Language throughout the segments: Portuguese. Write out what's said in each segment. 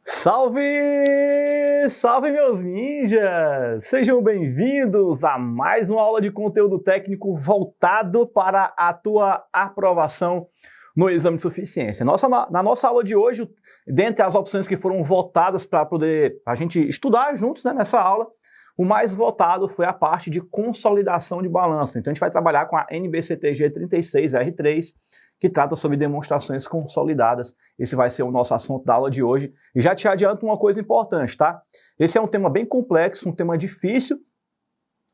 Salve! Salve, meus ninjas! Sejam bem-vindos a mais uma aula de conteúdo técnico voltado para a tua aprovação no exame de suficiência. Na nossa aula de hoje, dentre as opções que foram votadas para poder a gente estudar juntos, né, nessa aula, o mais votado foi a parte de consolidação de balanço. Então a gente vai trabalhar com a NBCTG 36R3, que trata sobre demonstrações consolidadas. Esse vai ser o nosso assunto da aula de hoje. E já te adianto uma coisa importante, tá? Esse é um tema bem complexo, um tema difícil,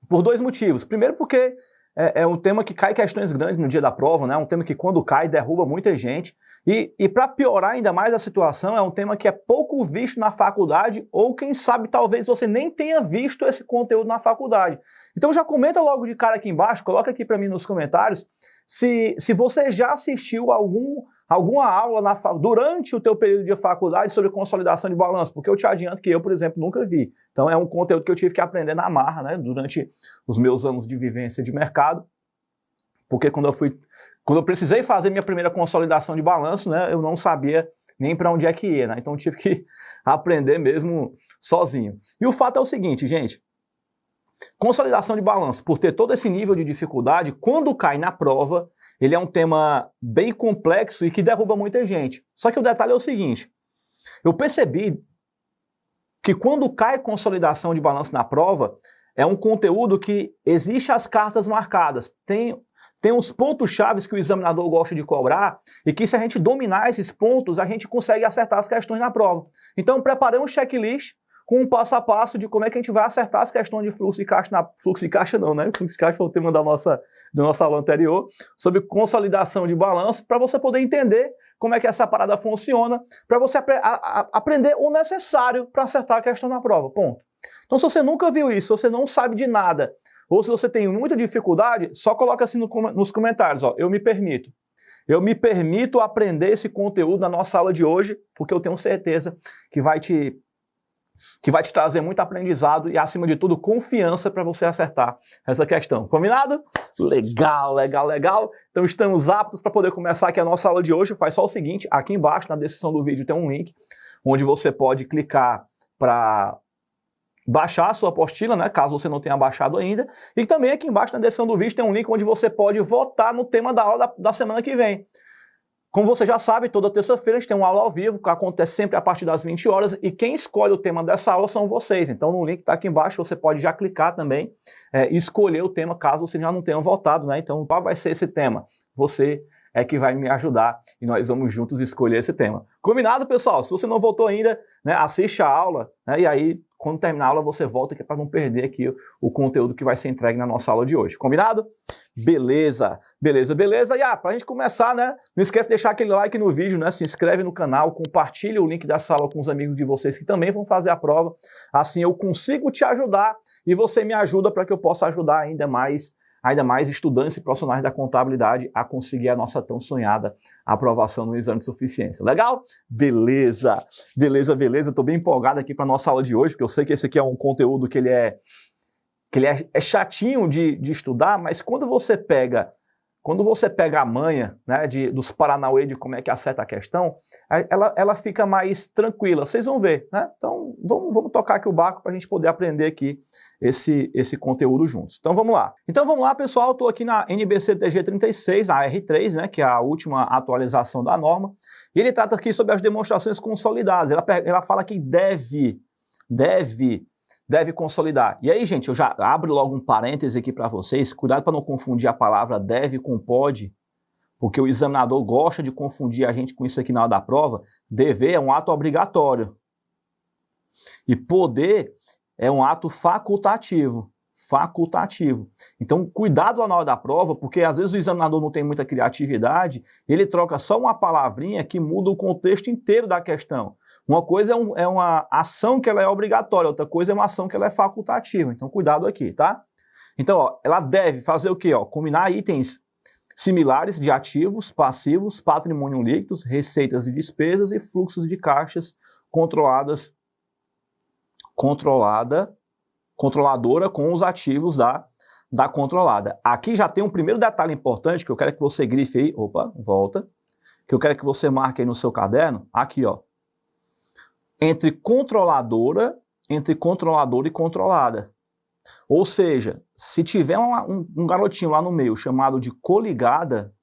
por dois motivos. Primeiro porque é um tema que cai questões grandes no dia da prova, né? Um tema que quando cai derruba muita gente. E para piorar ainda mais a situação, é um tema que é pouco visto na faculdade, ou quem sabe talvez você nem tenha visto esse conteúdo na faculdade. Então já comenta logo de cara aqui embaixo, coloca aqui para mim nos comentários, se você já assistiu alguma aula durante o teu período de faculdade sobre consolidação de balanço, porque eu te adianto que eu, por exemplo, nunca vi. Então é um conteúdo que eu tive que aprender na marra, né, durante os meus anos de vivência de mercado, porque quando eu precisei fazer minha primeira consolidação de balanço, né, eu não sabia nem para onde é que ia, né, então eu tive que aprender mesmo sozinho. E o fato é o seguinte, gente, consolidação de balanço, por ter todo esse nível de dificuldade, quando cai na prova, ele é um tema bem complexo e que derruba muita gente. Só que o detalhe é o seguinte, eu percebi que quando cai consolidação de balanço na prova, é um conteúdo que existe as cartas marcadas, tem uns pontos-chave que o examinador gosta de cobrar e que se a gente dominar esses pontos, a gente consegue acertar as questões na prova. Então eu preparei um checklist com um passo a passo de como é que a gente vai acertar as questões de fluxo de caixa, fluxo de caixa não, né? Fluxo de caixa foi o tema da nossa aula anterior, sobre consolidação de balanço, para você poder entender como é que essa parada funciona, para você aprender o necessário para acertar a questão na prova, ponto. Então se você nunca viu isso, se você não sabe de nada, ou se você tem muita dificuldade, só coloca assim nos comentários, ó, eu me permito aprender esse conteúdo na nossa aula de hoje, porque eu tenho certeza que vai te trazer muito aprendizado e, acima de tudo, confiança para você acertar essa questão. Combinado? Legal, legal, legal. Então estamos aptos para poder começar aqui a nossa aula de hoje. Faz só o seguinte, aqui embaixo na descrição do vídeo tem um link onde você pode clicar para baixar a sua apostila, né, caso você não tenha baixado ainda. E também aqui embaixo na descrição do vídeo tem um link onde você pode votar no tema da aula da semana que vem. Como você já sabe, toda terça-feira a gente tem uma aula ao vivo, que acontece sempre a partir das 20 horas, e quem escolhe o tema dessa aula são vocês. Então no link que está aqui embaixo você pode já clicar também e escolher o tema, caso você já não tenha votado, né? Então qual vai ser esse tema? Você é que vai me ajudar e nós vamos juntos escolher esse tema. Combinado, pessoal? Se você não votou ainda, né, assiste a aula, né, e aí quando terminar a aula você volta aqui para não perder aqui o conteúdo que vai ser entregue na nossa aula de hoje. Combinado? Beleza, beleza, beleza. E para a gente começar, né, não esquece de deixar aquele like no vídeo, né, se inscreve no canal, compartilha o link dessa aula com os amigos de vocês que também vão fazer a prova. Assim eu consigo te ajudar e você me ajuda para que eu possa ajudar ainda mais estudantes e profissionais da contabilidade a conseguir a nossa tão sonhada aprovação no exame de suficiência. Legal? Beleza, beleza, beleza. Estou bem empolgado aqui para a nossa aula de hoje, porque eu sei que esse aqui é um conteúdo que ele é chatinho de estudar, mas quando você pega a manha, né, dos paranauê de como é que acerta a questão, ela fica mais tranquila. Vocês vão ver, né? Então vamos tocar aqui o barco para a gente poder aprender aqui esse conteúdo juntos. Então vamos lá. Pessoal, estou aqui na NBCTG 36, a R3, né, que é a última atualização da norma, e ele trata aqui sobre as demonstrações consolidadas. Ela fala que deve consolidar. E aí, gente, eu já abro logo um parêntese aqui para vocês. Cuidado para não confundir a palavra deve com pode, porque o examinador gosta de confundir a gente com isso aqui na hora da prova. Dever é um ato obrigatório. E poder é um ato facultativo. Então, cuidado na hora da prova, porque às vezes o examinador não tem muita criatividade, ele troca só uma palavrinha que muda o contexto inteiro da questão. Uma coisa é uma ação que ela é obrigatória, outra coisa é uma ação que ela é facultativa. Então, cuidado aqui, tá? Então, ó, ela deve fazer o quê? Ó, combinar itens similares de ativos, passivos, patrimônio líquidos, receitas e despesas e fluxos de caixas controladora com os ativos da controlada. Aqui já tem um primeiro detalhe importante que eu quero que você grife aí. Opa, volta. Que eu quero que você marque aí no seu caderno. Aqui, ó. entre controladora e controlada. Ou seja, se tiver um garotinho lá no meio chamado de coligada,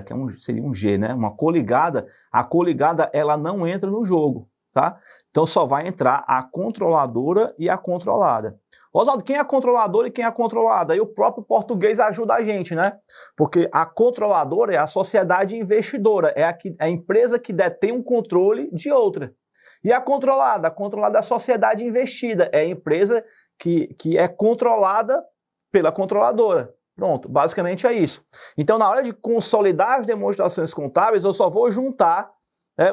que seria um G, né? Uma coligada, a coligada ela não entra no jogo, tá? Então só vai entrar a controladora e a controlada. Oswaldo, quem é a controladora e quem é a controlada? Aí o próprio português ajuda a gente, né? Porque a controladora é a sociedade investidora, é a empresa que detém um controle de outra. E a controlada é a sociedade investida, é a empresa que é controlada pela controladora. Pronto, basicamente é isso. Então, na hora de consolidar as demonstrações contábeis, eu só vou juntar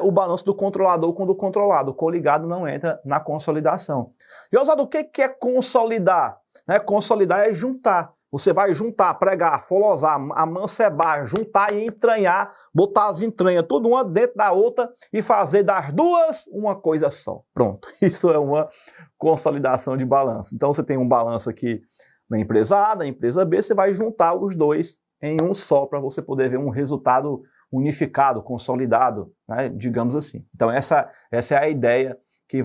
o balanço do controlador com o do controlado. O coligado não entra na consolidação. E, Oswaldo, o que é consolidar? Consolidar é juntar. Você vai juntar, pregar, folosar, amancebar, juntar e entranhar, botar as entranhas tudo uma dentro da outra e fazer das duas uma coisa só. Pronto, isso é uma consolidação de balanço. Então você tem um balanço aqui na empresa A, na empresa B, você vai juntar os dois em um só para você poder ver um resultado unificado, consolidado, né, digamos assim. Então essa é a ideia que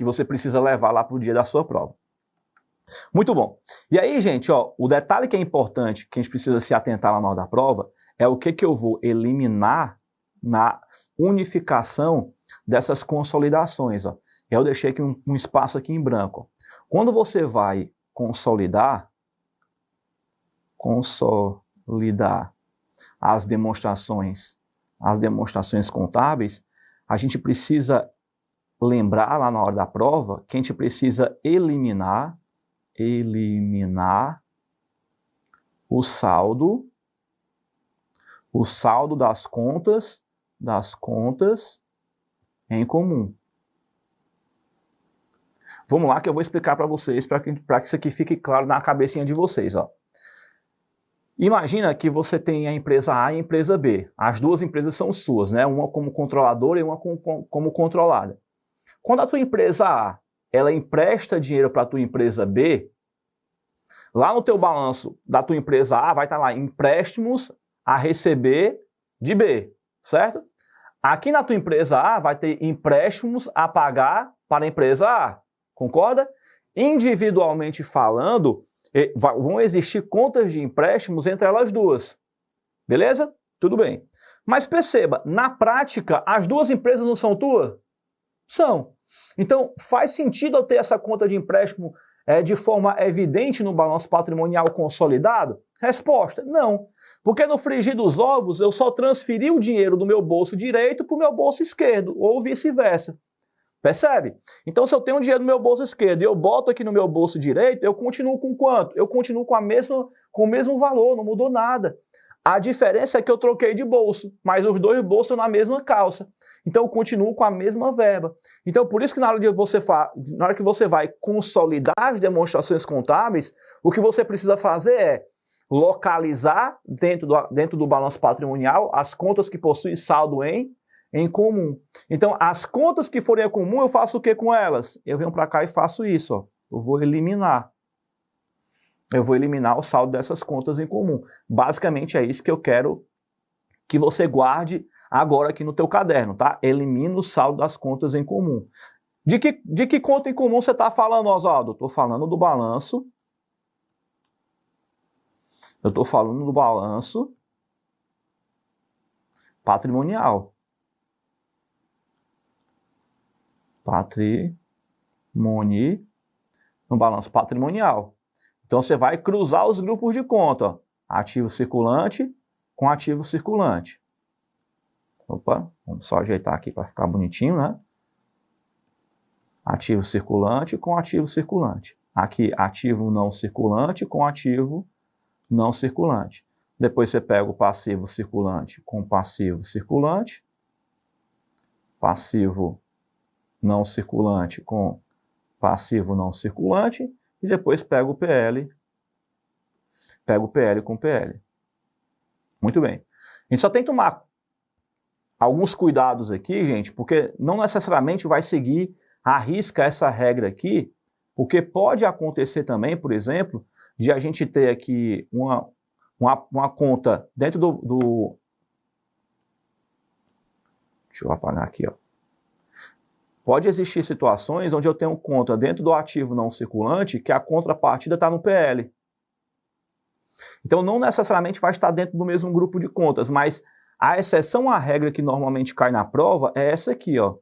você precisa levar lá para o dia da sua prova. Muito bom. E aí, gente, o detalhe que é importante, que a gente precisa se atentar lá na hora da prova, é o que eu vou eliminar na unificação dessas consolidações. Eu deixei aqui um espaço aqui em branco. Quando você vai consolidar as demonstrações contábeis, a gente precisa lembrar lá na hora da prova que a gente precisa eliminar o saldo das contas em comum. Vamos lá que eu vou explicar para vocês, para que isso aqui fique claro na cabecinha de vocês. Imagina que você tem a empresa A e a empresa B. As duas empresas são suas, né? Uma como controladora e uma como controlada. Quando a tua empresa A ela empresta dinheiro para a tua empresa B, lá no teu balanço da tua empresa A vai estar lá empréstimos a receber de B, certo? Aqui na tua empresa A vai ter empréstimos a pagar para a empresa A, concorda? Individualmente falando, vão existir contas de empréstimos entre elas duas, beleza? Tudo bem. Mas perceba, na prática, as duas empresas não são tuas? São. Então, faz sentido eu ter essa conta de empréstimo de forma evidente no balanço patrimonial consolidado? Resposta, não. Porque no frigir dos ovos, eu só transferi o dinheiro do meu bolso direito para o meu bolso esquerdo, ou vice-versa. Percebe? Então, se eu tenho dinheiro no meu bolso esquerdo e eu boto aqui no meu bolso direito, eu continuo com quanto? Eu continuo com o mesmo valor, não mudou nada. A diferença é que eu troquei de bolso, mas os dois bolsos estão na mesma calça. Então eu continuo com a mesma verba. Então por isso que na hora que você vai consolidar as demonstrações contábeis, o que você precisa fazer é localizar dentro do balanço patrimonial as contas que possuem saldo em comum. Então as contas que forem em comum, eu faço o que com elas? Eu venho para cá e faço isso. Eu vou eliminar o saldo dessas contas em comum. Basicamente é isso que eu quero que você guarde agora aqui no teu caderno, tá? Elimina o saldo das contas em comum. De que conta em comum você está falando, Oswaldo? Estou falando do balanço. Eu estou falando do balanço patrimonial. No balanço patrimonial. Então você vai cruzar os grupos de conta, ó. Ativo circulante com ativo circulante. Opa, vamos só ajeitar aqui para ficar bonitinho, né? Ativo circulante com ativo circulante. Aqui, ativo não circulante com ativo não circulante. Depois você pega o passivo circulante com passivo circulante. Passivo não circulante com passivo não circulante. E depois pega o PL com PL. Muito bem. A gente só tem que tomar alguns cuidados aqui, gente, porque não necessariamente vai seguir à risca essa regra aqui, porque pode acontecer também, por exemplo, de a gente ter aqui uma conta dentro Deixa eu apagar aqui, ó. Pode existir situações onde eu tenho conta dentro do ativo não circulante que a contrapartida está no PL. Então não necessariamente vai estar dentro do mesmo grupo de contas, mas a exceção à regra que normalmente cai na prova é essa aqui, ó.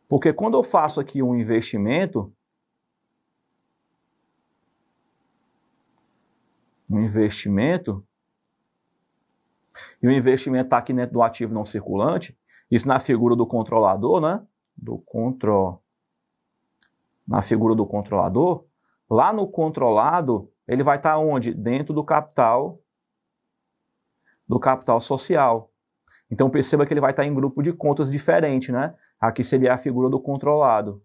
Porque quando eu faço aqui um investimento, e o investimento está aqui dentro do ativo não circulante, isso na figura do controlador, né? Na figura do controlador, lá no controlado, ele vai estar onde? Dentro do capital social. Então perceba que ele vai estar em grupo de contas diferente, né? Aqui seria a figura do controlado.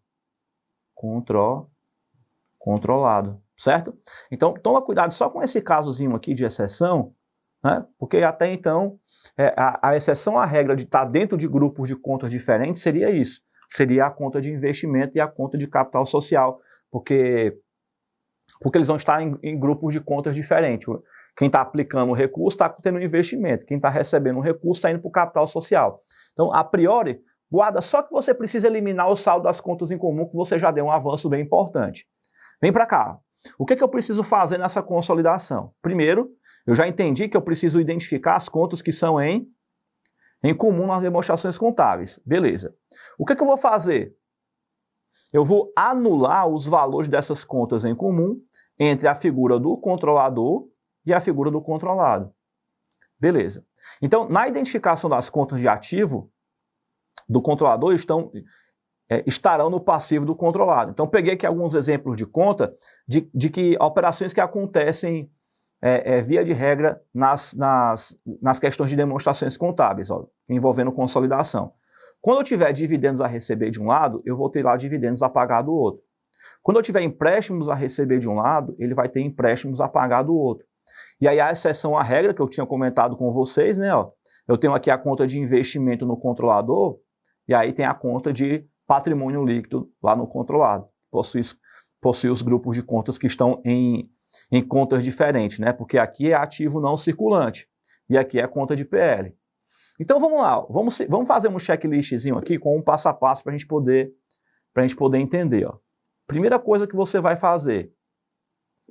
Controlado, certo? Então toma cuidado só com esse casozinho aqui de exceção, né? Porque até então a exceção à regra de estar dentro de grupos de contas diferentes seria isso. Seria a conta de investimento e a conta de capital social, porque eles vão estar em grupos de contas diferentes. Quem está aplicando o recurso está tendo um investimento, quem está recebendo o recurso está indo para o capital social. Então, a priori, guarda só que você precisa eliminar o saldo das contas em comum, que você já deu um avanço bem importante. Vem para cá. O que eu preciso fazer nessa consolidação? Primeiro, eu já entendi que eu preciso identificar as contas que são em comum nas demonstrações contábeis. Beleza. O que eu vou fazer? Eu vou anular os valores dessas contas em comum entre a figura do controlador e a figura do controlado. Beleza. Então, na identificação das contas de ativo do controlador estarão no passivo do controlado. Então, peguei aqui alguns exemplos de conta de que operações que acontecem via de regra nas questões de demonstrações contábeis, ó, envolvendo consolidação. Quando eu tiver dividendos a receber de um lado, eu vou ter lá dividendos a pagar do outro. Quando eu tiver empréstimos a receber de um lado, ele vai ter empréstimos a pagar do outro. E aí a exceção à regra que eu tinha comentado com vocês, né? Ó, eu tenho aqui a conta de investimento no controlador, e aí tem a conta de patrimônio líquido lá no controlado. Possui os grupos de contas que estão em contas diferentes, né? Porque aqui é ativo não circulante, e aqui é a conta de PL. Então vamos lá, vamos fazer um checklistzinho aqui com um passo a passo para a gente poder entender. Ó. Primeira coisa que você vai fazer,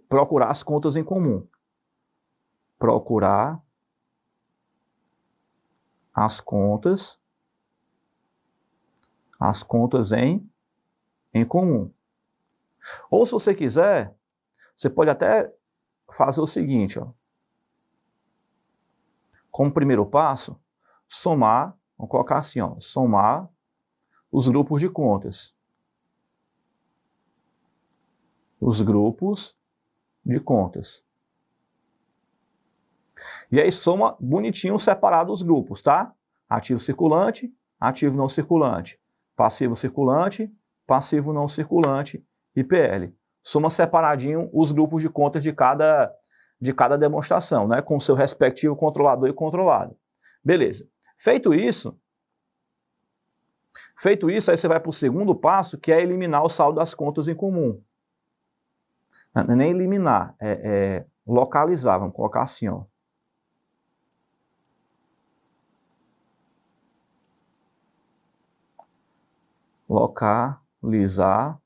procurar as contas em comum. Procurar as contas em comum. Ou se você quiser, você pode até fazer o seguinte, ó. Como primeiro passo, somar, vamos colocar assim, ó, somar os grupos de contas. Os grupos de contas. E aí soma bonitinho separado os grupos, tá? Ativo circulante, ativo não circulante. Passivo circulante, passivo não circulante e PL. Soma separadinho os grupos de contas de cada demonstração, né? Com o seu respectivo controlador e controlado. Beleza. Feito isso, aí você vai para o segundo passo, que é eliminar o saldo das contas em comum. Não é nem eliminar, é localizar, vamos colocar assim, ó. Localizar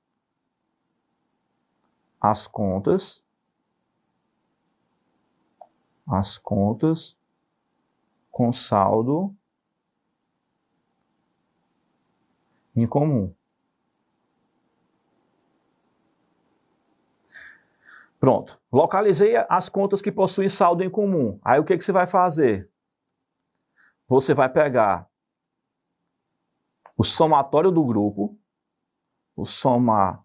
as contas com saldo em comum. Pronto. Localizei as contas que possuem saldo em comum. Aí o que você vai fazer? Você vai pegar o somatório do grupo, o somatório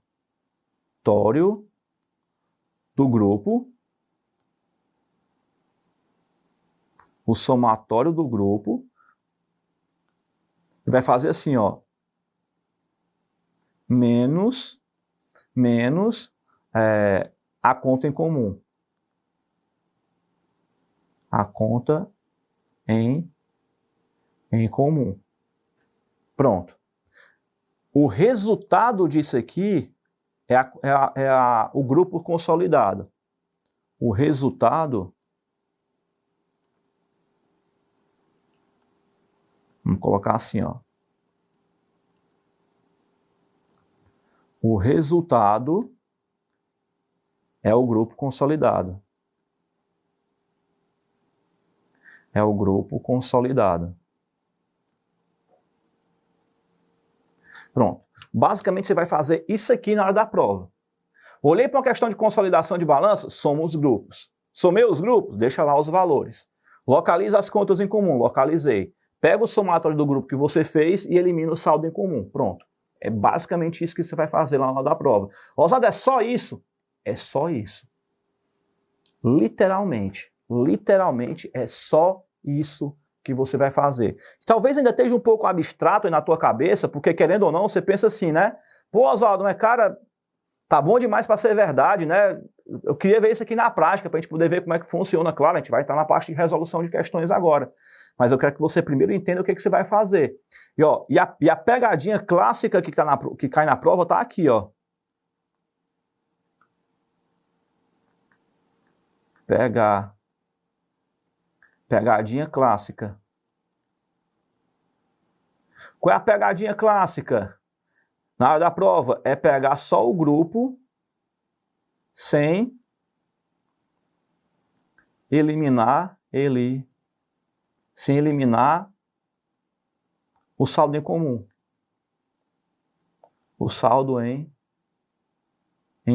do grupo, e vai fazer assim, ó, menos a conta em comum. A conta em comum. Pronto. O resultado disso aqui o grupo consolidado. O resultado Vamos colocar assim, ó. O resultado é o grupo consolidado. É o grupo consolidado. Pronto. Basicamente, você vai fazer isso aqui na hora da prova. Olhei para uma questão de consolidação de balanço, soma os grupos. Somei os grupos, deixa lá os valores. Localiza as contas em comum, localizei. Pega o somatório do grupo que você fez e elimina o saldo em comum. Pronto. É basicamente isso que você vai fazer lá na hora da prova. Osado, é só isso? É só isso. Literalmente. Literalmente é só isso que você vai fazer. Talvez ainda esteja um pouco abstrato aí na tua cabeça, porque querendo ou não, você pensa assim, né? Pô, Oswaldo, mas cara, tá bom demais para ser verdade, né? Eu queria ver isso aqui na prática, para a gente poder ver como é que funciona. Claro, a gente vai estar na parte de resolução de questões agora. Mas eu quero que você primeiro entenda o que você vai fazer. E a pegadinha clássica que cai na prova tá aqui, ó. Pegadinha clássica. Qual é a pegadinha clássica? Na hora da prova, é pegar só o grupo sem eliminar o saldo em comum. O saldo em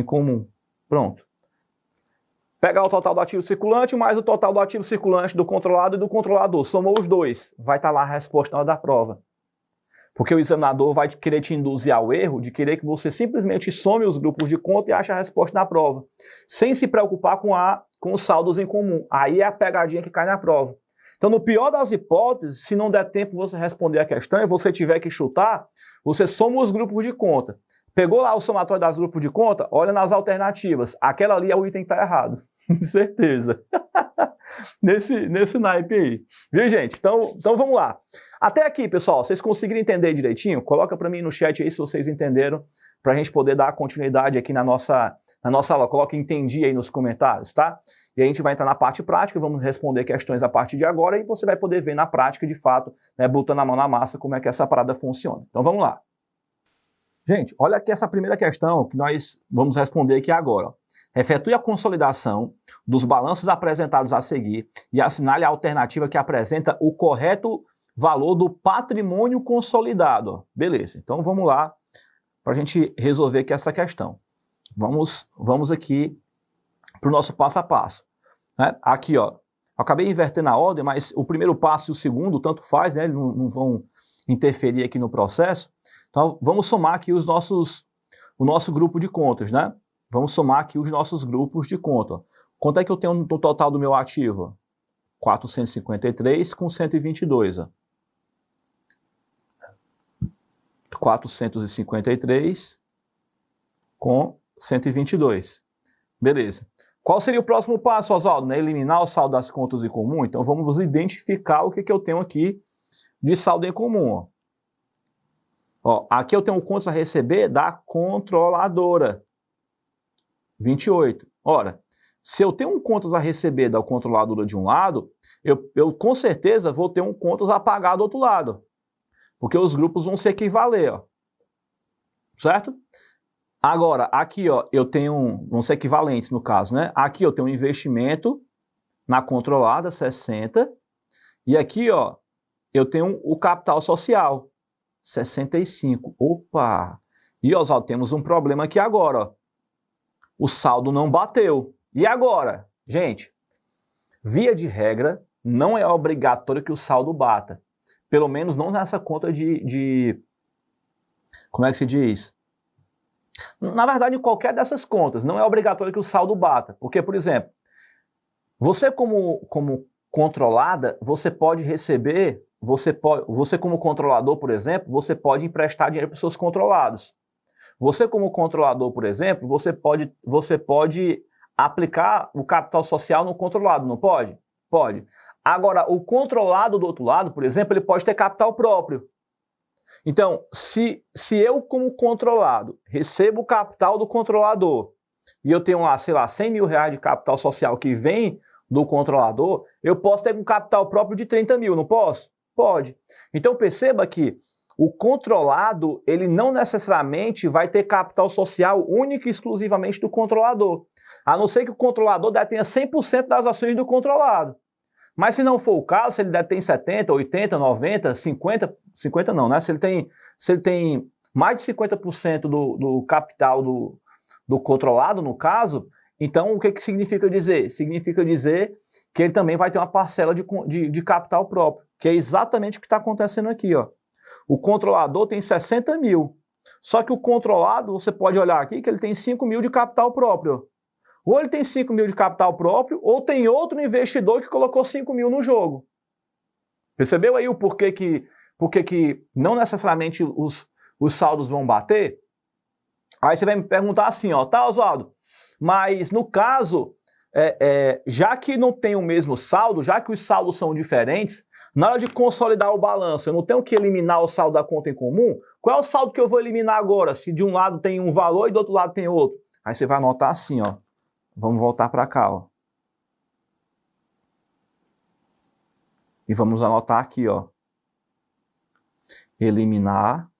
comum. Pronto. Pegar o total do ativo circulante mais o total do ativo circulante do controlado e do controlador. Somou os dois. Vai estar lá a resposta na hora da prova. Porque o examinador vai querer te induzir ao erro de querer que você simplesmente some os grupos de conta e ache a resposta na prova. Sem se preocupar com os saldos em comum. Aí é a pegadinha que cai na prova. Então, no pior das hipóteses, se não der tempo você responder a questão e você tiver que chutar, você soma os grupos de conta. Pegou lá o somatório das grupos de conta? Olha nas alternativas. Aquela ali é o item que está errado. Certeza. nesse naipe aí. Viu, gente? Então vamos lá. Até aqui, pessoal, vocês conseguiram entender direitinho? Coloca para mim no chat aí se vocês entenderam, para a gente poder dar continuidade aqui na nossa aula. Coloca entendi aí nos comentários, tá? E a gente vai entrar na parte prática, vamos responder questões a partir de agora e você vai poder ver na prática, de fato, né, botando a mão na massa, como é que essa parada funciona. Então vamos lá. Gente, olha aqui essa primeira questão que nós vamos responder aqui agora. Efetue a consolidação dos balanços apresentados a seguir e assinale a alternativa que apresenta o correto valor do patrimônio consolidado. Beleza, então vamos lá para a gente resolver aqui essa questão. Vamos aqui para o nosso passo a passo. Né? Aqui, ó, eu acabei invertendo a ordem, mas o primeiro passo e o segundo, tanto faz, né? Eles não vão interferir aqui no processo. Então, vamos somar aqui o nosso grupo de contas, né? Vamos somar aqui os nossos grupos de conta. Quanto é que eu tenho no total do meu ativo? 453 com 122. Ó. 453 com 122. Beleza. Qual seria o próximo passo, Oswaldo? Né? Eliminar o saldo das contas em comum? Então vamos identificar o que eu tenho aqui de saldo em comum. Ó. Ó, aqui eu tenho contas a receber da controladora. 28. Ora, se eu tenho um contas a receber da controladora de um lado, eu com certeza vou ter um contas a pagar do outro lado. Porque os grupos vão se equivaler, ó. Certo? Agora, aqui, ó, eu tenho, vão ser equivalentes no caso, né? Aqui eu tenho um investimento na controlada, 60. E aqui, ó, eu tenho o capital social, 65. Opa! E, Oswaldo, temos um problema aqui agora, ó. O saldo não bateu. E agora? Gente, via de regra, não é obrigatório que o saldo bata. Pelo menos não nessa conta de como é que se diz? Na verdade, em qualquer dessas contas, não é obrigatório que o saldo bata. Porque, por exemplo, você como controlada, você pode receber, você como controlador, por exemplo, você pode emprestar dinheiro para os seus controlados. Você como controlador, por exemplo, você pode aplicar o capital social no controlado, não pode? Pode. Agora, o controlado do outro lado, por exemplo, ele pode ter capital próprio. Então, se eu como controlado recebo o capital do controlador e eu tenho lá, sei lá, 100 mil reais de capital social que vem do controlador, eu posso ter um capital próprio de 30 mil, não posso? Pode. Então perceba que o controlado, ele não necessariamente vai ter capital social único e exclusivamente do controlador. A não ser que o controlador detenha 100% das ações do controlado. Mas se não for o caso, se ele detém 70, 80, 90, 50 não, né? Se ele tem mais de 50% do capital do controlado, no caso, então o que significa dizer? Significa dizer que ele também vai ter uma parcela de capital próprio, que é exatamente o que está acontecendo aqui, ó. O controlador tem 60 mil, só que o controlado, você pode olhar aqui, que ele tem 5 mil de capital próprio. Ou ele tem 5 mil de capital próprio, ou tem outro investidor que colocou 5 mil no jogo. Percebeu aí o porquê que não necessariamente os saldos vão bater? Aí você vai me perguntar assim, ó, tá, Oswaldo, mas no caso, já que não tem o mesmo saldo, já que os saldos são diferentes, na hora de consolidar o balanço, eu não tenho que eliminar o saldo da conta em comum? Qual é o saldo que eu vou eliminar agora, se de um lado tem um valor e do outro lado tem outro? Aí você vai anotar assim, ó. Vamos voltar para cá, ó. E vamos anotar aqui, ó. Eliminar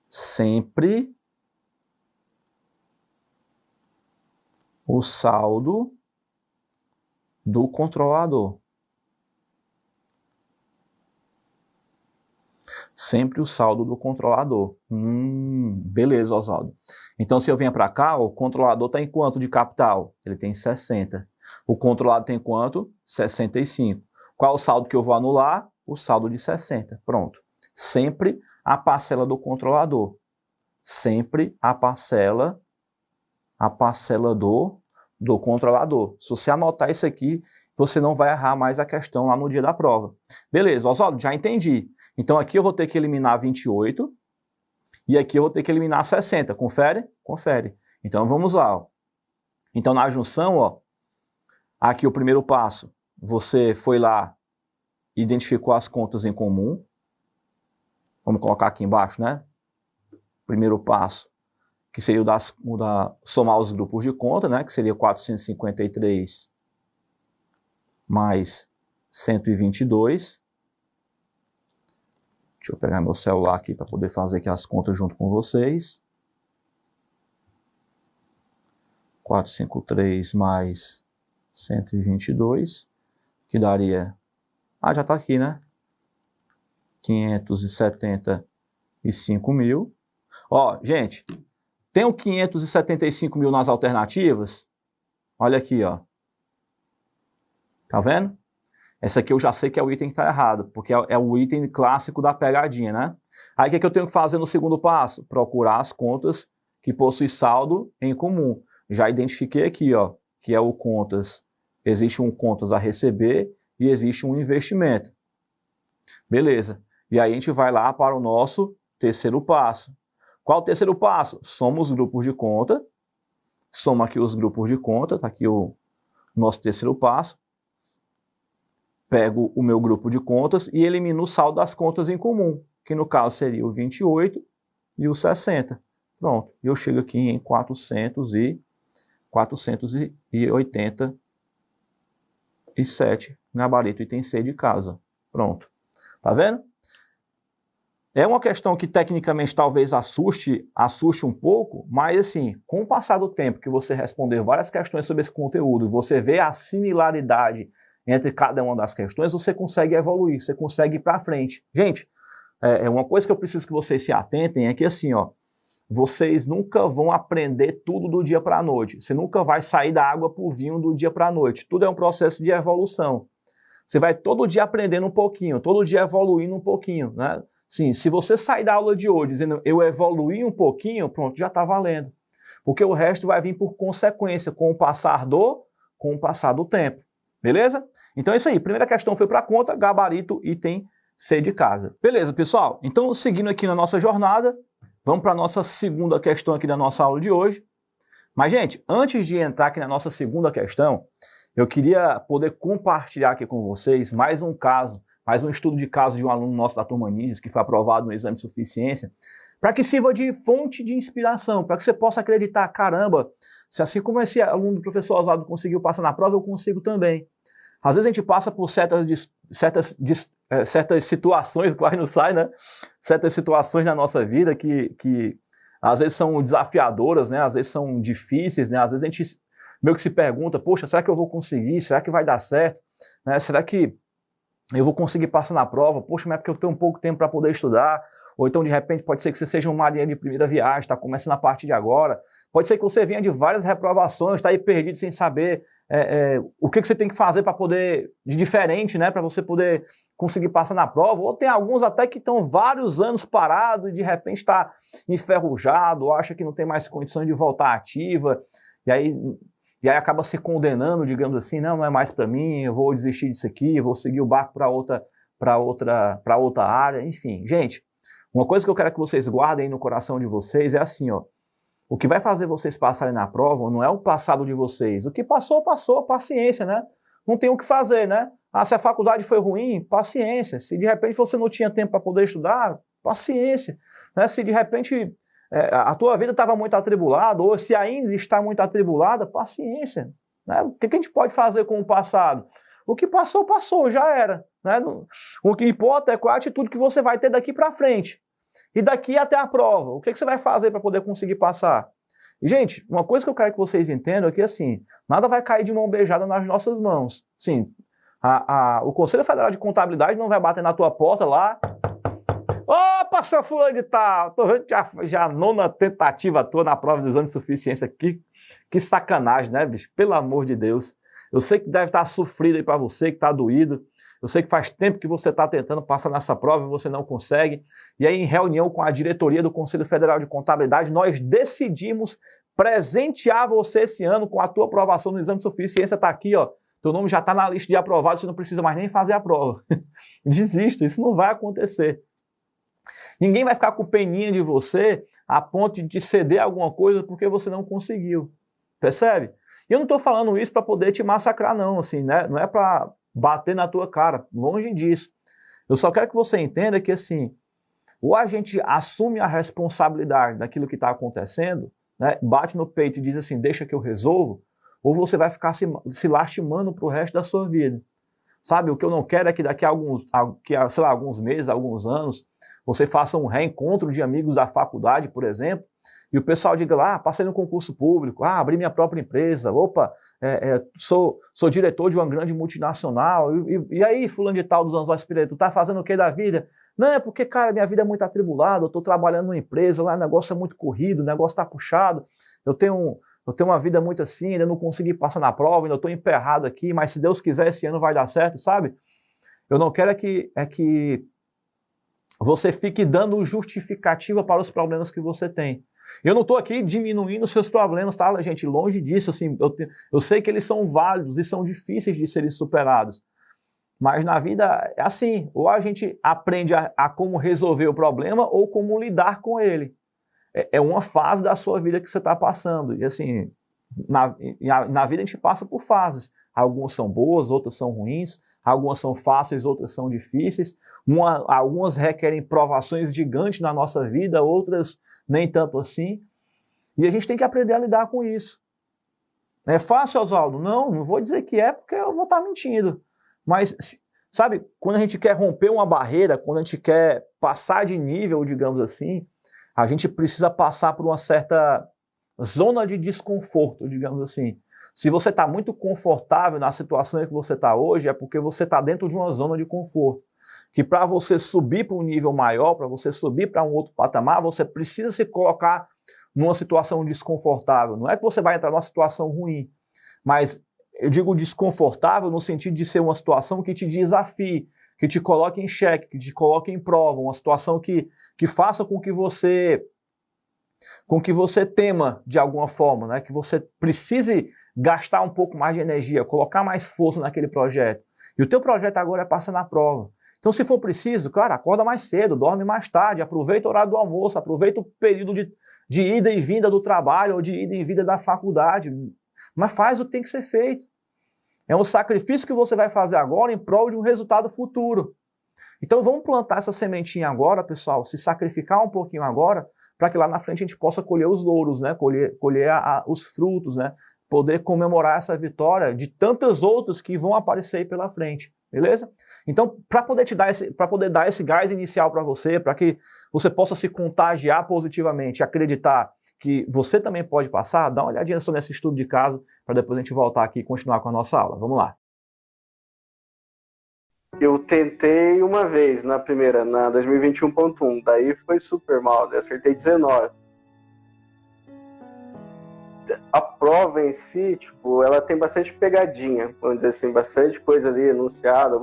sempre o saldo do controlador. Sempre o saldo do controlador. Beleza, Oswaldo. Então, se eu venho para cá, o controlador está em quanto de capital? Ele tem 60. O controlado tem quanto? 65. Qual o saldo que eu vou anular? O saldo de 60. Pronto. Sempre a parcela do controlador. Sempre a parcela do controlador. Se você anotar isso aqui, você não vai errar mais a questão lá no dia da prova. Beleza, Oswaldo, já entendi. Então aqui eu vou ter que eliminar 28 e aqui eu vou ter que eliminar 60. Confere? Confere. Então vamos lá. Ó. Então na junção, ó, aqui o primeiro passo, você foi lá, identificou as contas em comum. Vamos colocar aqui embaixo, né? Primeiro passo, que seria o da somar os grupos de conta, né? Que seria 453 mais 122. Deixa eu pegar meu celular aqui para poder fazer aqui as contas junto com vocês. 453 mais 122, que daria... Ah, já está aqui, né? 575 mil. Ó, gente, tem o 575 mil nas alternativas? Olha aqui, ó. Tá vendo? Essa aqui eu já sei que é o item que está errado, porque é o item clássico da pegadinha, né? Aí o que é que eu tenho que fazer no segundo passo? Procurar as contas que possuem saldo em comum. Já identifiquei aqui, ó, que é o contas. Existe um contas a receber e existe um investimento. Beleza. E aí a gente vai lá para o nosso terceiro passo. Qual o terceiro passo? Soma os grupos de conta. Soma aqui os grupos de conta, tá aqui o nosso terceiro passo. Pego o meu grupo de contas e elimino o saldo das contas em comum, que no caso seria o 28 e o 60. Pronto, eu chego aqui em 487, gabarito item C de casa. Pronto, tá vendo? É uma questão que tecnicamente talvez assuste um pouco, mas assim, com o passar do tempo que você responder várias questões sobre esse conteúdo, você vê a similaridade entre cada uma das questões, você consegue evoluir, você consegue ir para frente. Gente, uma coisa que eu preciso que vocês se atentem é que assim, ó, vocês nunca vão aprender tudo do dia para a noite. Você nunca vai sair da água para o vinho do dia para a noite. Tudo é um processo de evolução. Você vai todo dia aprendendo um pouquinho, todo dia evoluindo um pouquinho, né? Sim, se você sair da aula de hoje dizendo eu evoluí um pouquinho, pronto, já está valendo. Porque o resto vai vir por consequência com o passar do tempo. Beleza? Então é isso aí. Primeira questão foi para a conta, gabarito, item C de casa. Beleza, pessoal? Então, seguindo aqui na nossa jornada, vamos para a nossa segunda questão aqui da nossa aula de hoje. Mas, gente, antes de entrar aqui na nossa segunda questão, eu queria poder compartilhar aqui com vocês mais um caso, mais um estudo de caso de um aluno nosso da turma Ninjas, que foi aprovado no exame de suficiência, para que sirva de fonte de inspiração, para que você possa acreditar, caramba, se assim como esse aluno do professor Oswaldo conseguiu passar na prova, eu consigo também. Às vezes a gente passa por certas situações, quase não sai, né? Certas situações na nossa vida que às vezes são desafiadoras, né? Às vezes são difíceis, né? Às vezes a gente meio que se pergunta, poxa, será que eu vou conseguir? Será que vai dar certo? Né? Será que eu vou conseguir passar na prova? Poxa, mas é porque eu tenho pouco tempo para poder estudar. Ou então, de repente, pode ser que você seja um marinheiro de primeira viagem, está começando a partir de agora. Pode ser que você venha de várias reprovações, está aí perdido sem saber o que você tem que fazer para poder, de diferente, né, para você poder conseguir passar na prova. Ou tem alguns até que estão vários anos parados e de repente está enferrujado, ou acha que não tem mais condições de voltar ativa, e aí acaba se condenando, digamos assim, não é mais para mim, eu vou desistir disso aqui, eu vou seguir o barco para outra área, enfim. Gente, uma coisa que eu quero que vocês guardem no coração de vocês é assim, ó, o que vai fazer vocês passarem na prova não é o passado de vocês, o que passou, paciência, né? Não tem o que fazer, né? Ah, se a faculdade foi ruim, paciência. Se de repente você não tinha tempo para poder estudar, paciência. Né? Se de repente a tua vida estava muito atribulada, ou se ainda está muito atribulada, paciência. Né? O que a gente pode fazer com o passado? O que passou, já era. Né? O que importa é qual a atitude que você vai ter daqui para frente. E daqui até a prova. O que você vai fazer para poder conseguir passar? E, gente, uma coisa que eu quero que vocês entendam é que, assim, nada vai cair de mão beijada nas nossas mãos. Sim, o Conselho Federal de Contabilidade não vai bater na tua porta lá. Opa, seu fulano de tal, tô vendo já a nona tentativa tua na prova do exame de suficiência aqui. Que sacanagem, né, bicho? Pelo amor de Deus. Eu sei que deve estar sofrido aí para você, que está doído. Eu sei que faz tempo que você está tentando passar nessa prova e você não consegue. E aí, em reunião com a diretoria do Conselho Federal de Contabilidade, nós decidimos presentear você esse ano com a tua aprovação no exame de suficiência. Está aqui, ó. Teu nome já está na lista de aprovados, você não precisa mais nem fazer a prova. Desista, isso não vai acontecer. Ninguém vai ficar com peninha de você a ponto de te ceder alguma coisa porque você não conseguiu. Percebe? E eu não estou falando isso para poder te massacrar, não. Assim, né? Não é para bater na tua cara, longe disso. Eu só quero que você entenda que, assim, ou a gente assume a responsabilidade daquilo que está acontecendo, né? Bate no peito e diz assim, deixa que eu resolvo, ou você vai ficar se lastimando para o resto da sua vida. Sabe, o que eu não quero é que daqui a alguns meses, alguns anos, você faça um reencontro de amigos da faculdade, por exemplo, e o pessoal diga lá, passei no concurso público, abri minha própria empresa, opa, sou diretor de uma grande multinacional, e aí, fulano de tal dos Anzóis Pereira, tu tá fazendo o que da vida? Não, é porque, cara, minha vida é muito atribulada, eu tô trabalhando numa empresa, lá o negócio é muito corrido, o negócio tá puxado, eu tenho uma vida muito assim, ainda não consegui passar na prova, ainda estou emperrado aqui, mas se Deus quiser esse ano vai dar certo, sabe? Eu não quero é que você fique dando justificativa para os problemas que você tem. Eu não estou aqui diminuindo os seus problemas, tá, gente? Longe disso, assim, eu sei que eles são válidos e são difíceis de serem superados. Mas na vida é assim, ou a gente aprende a como resolver o problema ou como lidar com ele. É uma fase da sua vida que você está passando. E assim, na vida a gente passa por fases. Algumas são boas, outras são ruins. Algumas são fáceis, outras são difíceis. Algumas requerem provações gigantes na nossa vida, outras nem tanto assim. E a gente tem que aprender a lidar com isso. É fácil, Oswaldo? Não vou dizer que é, porque eu vou estar mentindo. Mas, sabe, quando a gente quer romper uma barreira, quando a gente quer passar de nível, digamos assim, a gente precisa passar por uma certa zona de desconforto, digamos assim. Se você está muito confortável na situação em que você está hoje, é porque você está dentro de uma zona de conforto. Que para você subir para um nível maior, para você subir para um outro patamar, você precisa se colocar numa situação desconfortável. Não é que você vai entrar numa situação ruim, mas eu digo desconfortável no sentido de ser uma situação que te desafie, que te coloque em xeque, que te coloque em prova, uma situação que faça com que você tema de alguma forma, né? Que você precise gastar um pouco mais de energia, colocar mais força naquele projeto. E o teu projeto agora é passar na prova. Então, se for preciso, cara, acorda mais cedo, dorme mais tarde, aproveita o horário do almoço, aproveita o período de ida e vinda do trabalho ou de ida e vinda da faculdade, mas faz o que tem que ser feito. É um sacrifício que você vai fazer agora em prol de um resultado futuro. Então vamos plantar essa sementinha agora, pessoal, se sacrificar um pouquinho agora, para que lá na frente a gente possa colher os louros, né? Colher os frutos, né? Poder comemorar essa vitória de tantas outras que vão aparecer aí pela frente, beleza? Então, para poder dar esse gás inicial para você, para que você possa se contagiar positivamente, acreditar que você também pode passar, dá uma olhadinha só nesse estudo de caso, para depois a gente voltar aqui e continuar com a nossa aula. Vamos lá. Eu tentei uma vez na primeira, na 2021.1, daí foi super mal, daí acertei 19. A prova em si, tipo, ela tem bastante pegadinha, vamos dizer assim, bastante coisa ali enunciada,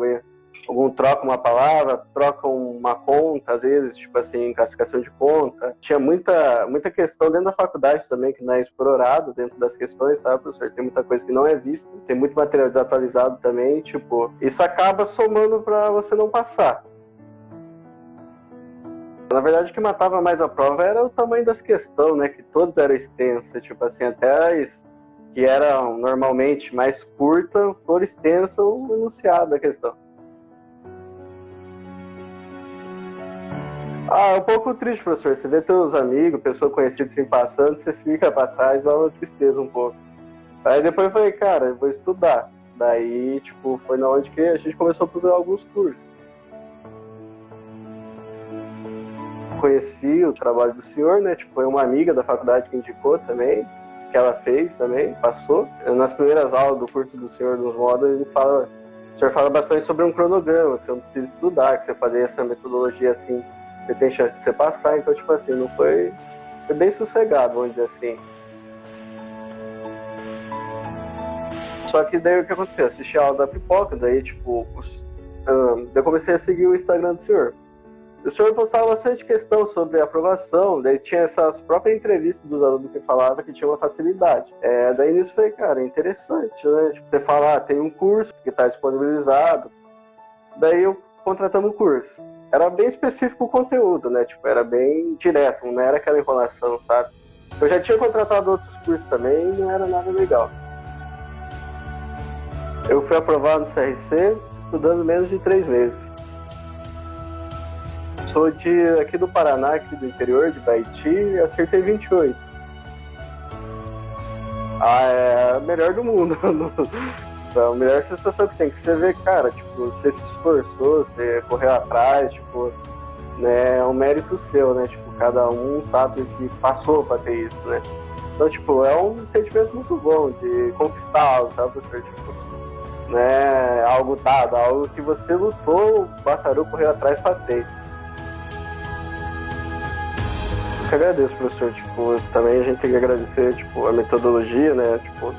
algum troca uma palavra, troca uma conta, às vezes, tipo assim, classificação de conta. Tinha muita questão dentro da faculdade também, que não é explorado dentro das questões, sabe, professor? Tem muita coisa que não é vista, tem muito material desatualizado também, tipo, isso acaba somando para você não passar. Na verdade, o que matava mais a prova era o tamanho das questões, né? Que todas eram extensas, tipo assim, até as que eram normalmente mais curtas foram extensas o enunciado da questão. É um pouco triste, professor. Você vê teus amigos, pessoa conhecida assim passando, você fica pra trás, dá uma tristeza um pouco. Aí depois eu falei, cara, eu vou estudar. Daí, tipo, foi na onde que a gente começou a procurar alguns cursos. Conheci o trabalho do senhor, né? Tipo, foi uma amiga da faculdade que indicou também, que ela fez também, passou. Nas primeiras aulas do curso do senhor nos módulos, o senhor fala bastante sobre um cronograma, que você não precisa estudar, que você fazer essa metodologia assim, você tem chance de você passar, então, tipo assim, não foi bem sossegado, vamos dizer assim. Só que daí o que aconteceu? Assisti a aula da pipoca, daí, tipo, eu comecei a seguir o Instagram do senhor. O senhor postava bastante questão sobre aprovação, daí tinha essas próprias entrevistas dos alunos que falavam que tinha uma facilidade. Daí nisso eu falei, cara, é interessante, né? Tipo, você falar, tem um curso que está disponibilizado, daí eu contratamos o curso. Era bem específico o conteúdo, né? Tipo, era bem direto, não era aquela enrolação, sabe? Eu já tinha contratado outros cursos também e não era nada legal. Eu fui aprovado no CRC estudando menos de 3 meses. Sou aqui do Paraná, aqui do interior, de Baiti, e acertei 28. É a melhor do mundo. A melhor sensação que tem, que você vê, cara, tipo, você se esforçou, você correu atrás, tipo, né, é um mérito seu, né, tipo, cada um sabe que passou pra ter isso, né. Então, tipo, é um sentimento muito bom de conquistar algo, sabe, professor, tipo, né, algo dado, algo que você lutou, batalhou, correu atrás pra ter. Eu que agradeço, professor, tipo, também a gente tem que agradecer, tipo, a metodologia, né, tipo,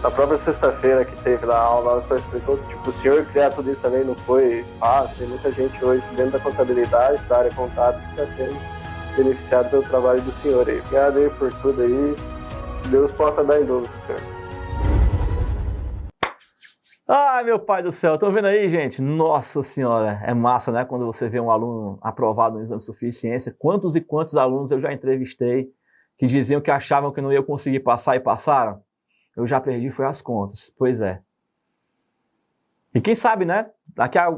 na própria sexta-feira que teve lá a aula, o senhor explicou que, tipo, o senhor criar tudo isso também não foi fácil, tem muita gente hoje dentro da contabilidade, da área contábil, que está sendo beneficiado pelo trabalho do senhor aí. Obrigado aí por tudo aí, Deus possa dar em dobro pro senhor. Ai, meu pai do céu, estão vendo aí, gente? Nossa senhora, é massa, né? Quando você vê um aluno aprovado no exame de suficiência. Quantos e quantos alunos eu já entrevistei que diziam que achavam que não ia conseguir passar e passaram? Eu já perdi, foi as contas. Pois é. E quem sabe, né?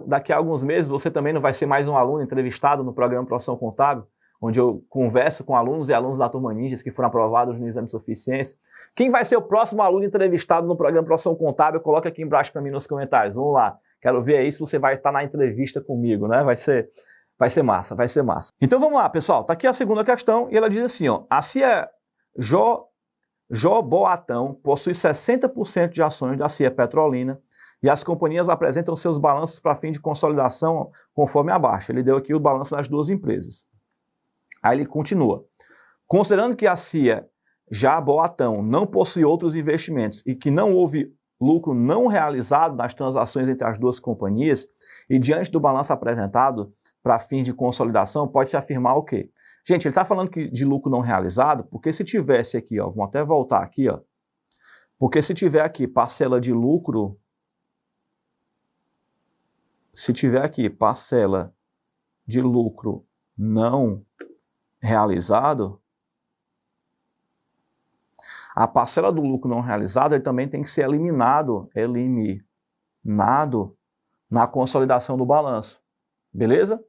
Daqui a alguns meses você também não vai ser mais um aluno entrevistado no programa Profissão Contábil, onde eu converso com alunos e alunos da Turma Ninjas que foram aprovados no exame de suficiência. Quem vai ser o próximo aluno entrevistado no programa Profissão Contábil? Coloca aqui embaixo para mim nos comentários. Vamos lá. Quero ver aí se você vai estar na entrevista comigo, né? Vai ser massa, vai ser massa. Então vamos lá, pessoal. Tá aqui a segunda questão e ela diz assim, ó. A CIA Jaboatão possui 60% de ações da CIA Petrolina e as companhias apresentam seus balanços para fim de consolidação conforme abaixo. Ele deu aqui o balanço das duas empresas. Aí ele continua. Considerando que a CIA Jaboatão não possui outros investimentos e que não houve lucro não realizado nas transações entre as duas companhias e diante do balanço apresentado para fim de consolidação, pode-se afirmar o quê? Gente, ele está falando de lucro não realizado, porque se tivesse aqui, ó, vamos até voltar aqui, ó, porque se tiver aqui parcela de lucro, se tiver aqui parcela de lucro não realizado, a parcela do lucro não realizado ele também tem que ser eliminado na consolidação do balanço. Beleza?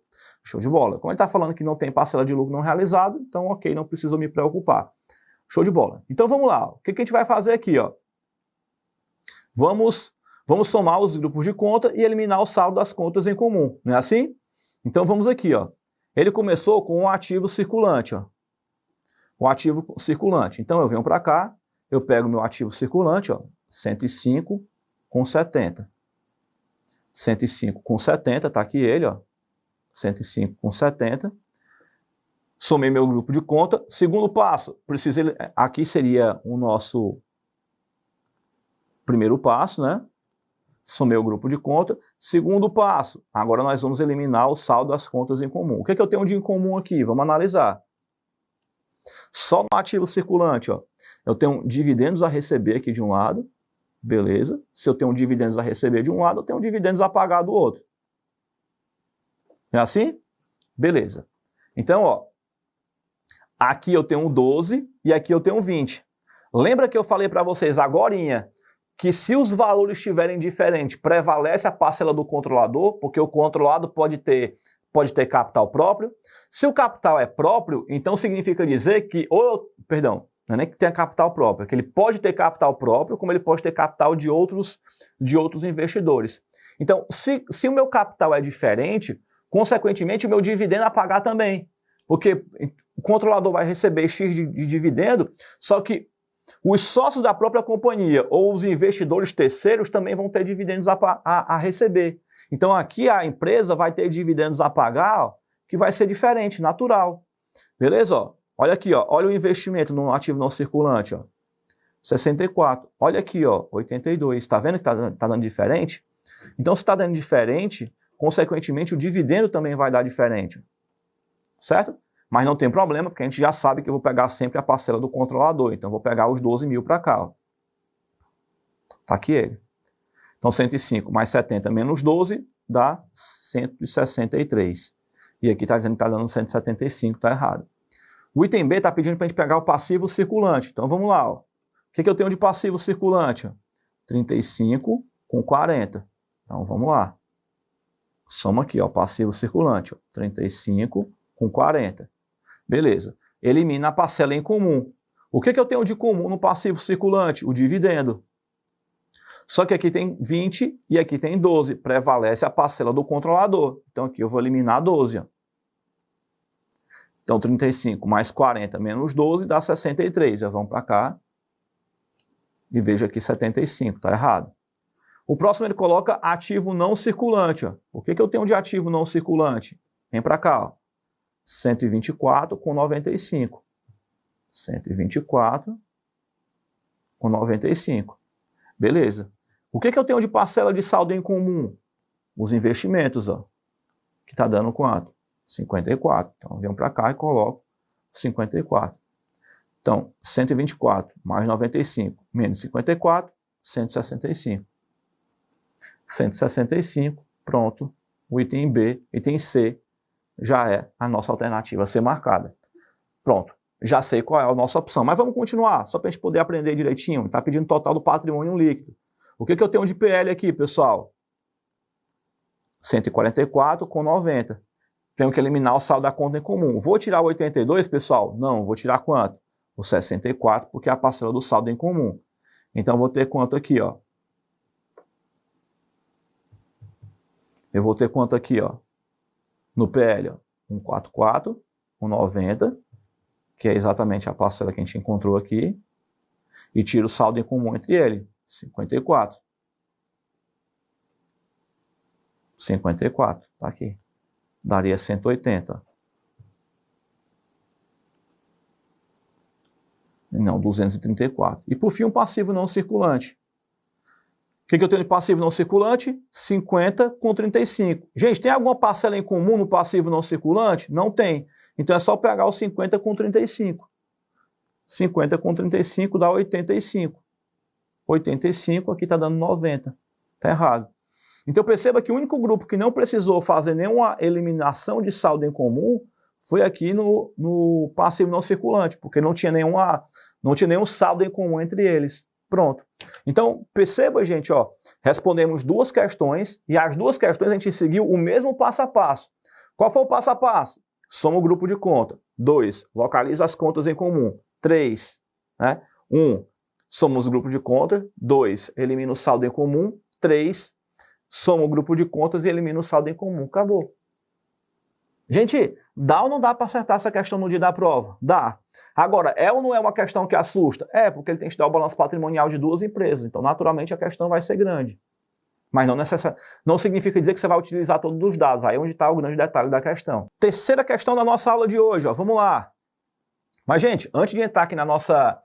Show de bola. Como ele está falando que não tem parcela de lucro não realizado, então ok, não preciso me preocupar. Show de bola. Então vamos lá. O que a gente vai fazer aqui? Ó? Vamos somar os grupos de conta e eliminar o saldo das contas em comum. Não é assim? Então vamos aqui. Ó. Ele começou com um ativo circulante. Ó. O ativo circulante. Então eu venho para cá, eu pego meu ativo circulante, ó, 105,70. 105,70, tá aqui ele, ó. 105,70. Somei meu grupo de conta. Segundo passo, aqui seria o nosso primeiro passo, né? Somei o grupo de conta. Segundo passo, agora nós vamos eliminar o saldo das contas em comum. O que eu tenho de em comum aqui? Vamos analisar. Só no ativo circulante, ó, eu tenho dividendos a receber aqui de um lado, beleza? Se eu tenho dividendos a receber de um lado, eu tenho dividendos a pagar do outro. É assim? Beleza. Então, ó, aqui eu tenho 12 e aqui eu tenho 20. Lembra que eu falei para vocês agorinha que se os valores estiverem diferentes, prevalece a parcela do controlador, porque o controlado pode ter capital próprio. Se o capital é próprio, então significa dizer que, não é nem que tenha capital próprio, é que ele pode ter capital próprio, como ele pode ter capital de outros investidores. Então, se o meu capital é diferente, consequentemente o meu dividendo é a pagar também, porque o controlador vai receber X de dividendo, só que os sócios da própria companhia ou os investidores terceiros também vão ter dividendos a receber. Então aqui a empresa vai ter dividendos a pagar, ó, que vai ser diferente, natural. Beleza? Ó? Olha aqui, ó, olha o investimento no ativo não circulante, ó. 64. Olha aqui, ó, 82. Está vendo que tá dando diferente? Então se está dando diferente, consequentemente o dividendo também vai dar diferente. Certo? Mas não tem problema, porque a gente já sabe que eu vou pegar sempre a parcela do controlador. Então eu vou pegar os 12 mil para cá. Ó. Tá aqui ele. Então 105 mais 70 menos 12 dá 163. E aqui está dizendo que está dando 175, está errado. O item B está pedindo para a gente pegar o passivo circulante. Então vamos lá. Ó. O que eu tenho de passivo circulante? Ó? 35 com 40. Então vamos lá. Soma aqui, ó, passivo circulante. Ó. 35 com 40. Beleza. Elimina a parcela em comum. O que eu tenho de comum no passivo circulante? O dividendo. Só que aqui tem 20 e aqui tem 12. Prevalece a parcela do controlador. Então aqui eu vou eliminar 12. Ó. Então 35 mais 40 menos 12 dá 63. Já vamos para cá. E veja aqui 75. Está errado. O próximo ele coloca ativo não circulante. Ó. O que eu tenho de ativo não circulante? Vem para cá. Ó. 124 com 95. 124 com 95. Beleza. O que eu tenho de parcela de saldo em comum? Os investimentos, ó. Que está dando quanto? 54. Então, eu venho para cá e coloco 54. Então, 124 mais 95 menos 54, 165. 165, pronto. O item B, item C, já é a nossa alternativa a ser marcada. Pronto. Já sei qual é a nossa opção. Mas vamos continuar, só para a gente poder aprender direitinho. Está pedindo total do patrimônio líquido. O que eu tenho de PL aqui, pessoal? 144 com 90. Tenho que eliminar o saldo da conta em comum. Vou tirar o 82, pessoal? Não, vou tirar quanto? O 64, porque é a parcela do saldo em comum. Então, vou ter quanto aqui, ó? Eu vou ter quanto aqui, ó? No PL, ó? 144 com 90, que é exatamente a parcela que a gente encontrou aqui, e tiro o saldo em comum entre ele, 54. 54, tá aqui. Daria 180. Não, 234. E por fim, um passivo não circulante. O que eu tenho de passivo não circulante? 50 com 35. Gente, tem alguma parcela em comum no passivo não circulante? Não tem. Então é só pegar o 50 com 35. 50 com 35 dá 85. 85 aqui está dando 90. Está errado. Então perceba que o único grupo que não precisou fazer nenhuma eliminação de saldo em comum foi aqui no passivo não circulante, porque não tinha nenhum saldo em comum entre eles. Pronto. Então, perceba, gente, ó, respondemos 2 questões e as 2 questões a gente seguiu o mesmo passo a passo. Qual foi o passo a passo? Soma o grupo de conta. 2, localiza as contas em comum. 3, né? 1, soma os grupos de conta. 2, elimina o saldo em comum. 3, soma o grupo de contas e elimina o saldo em comum. Acabou. Gente, dá ou não dá para acertar essa questão no dia da prova? Dá. Agora, é ou não é uma questão que assusta? É, porque ele tem que estudar o balanço patrimonial de 2 empresas. Então, naturalmente, a questão vai ser grande. Mas não significa dizer que você vai utilizar todos os dados. Aí é onde está o grande detalhe da questão. Terceira questão da nossa aula de hoje, ó. Vamos lá. Mas, gente, antes de entrar aqui na nossa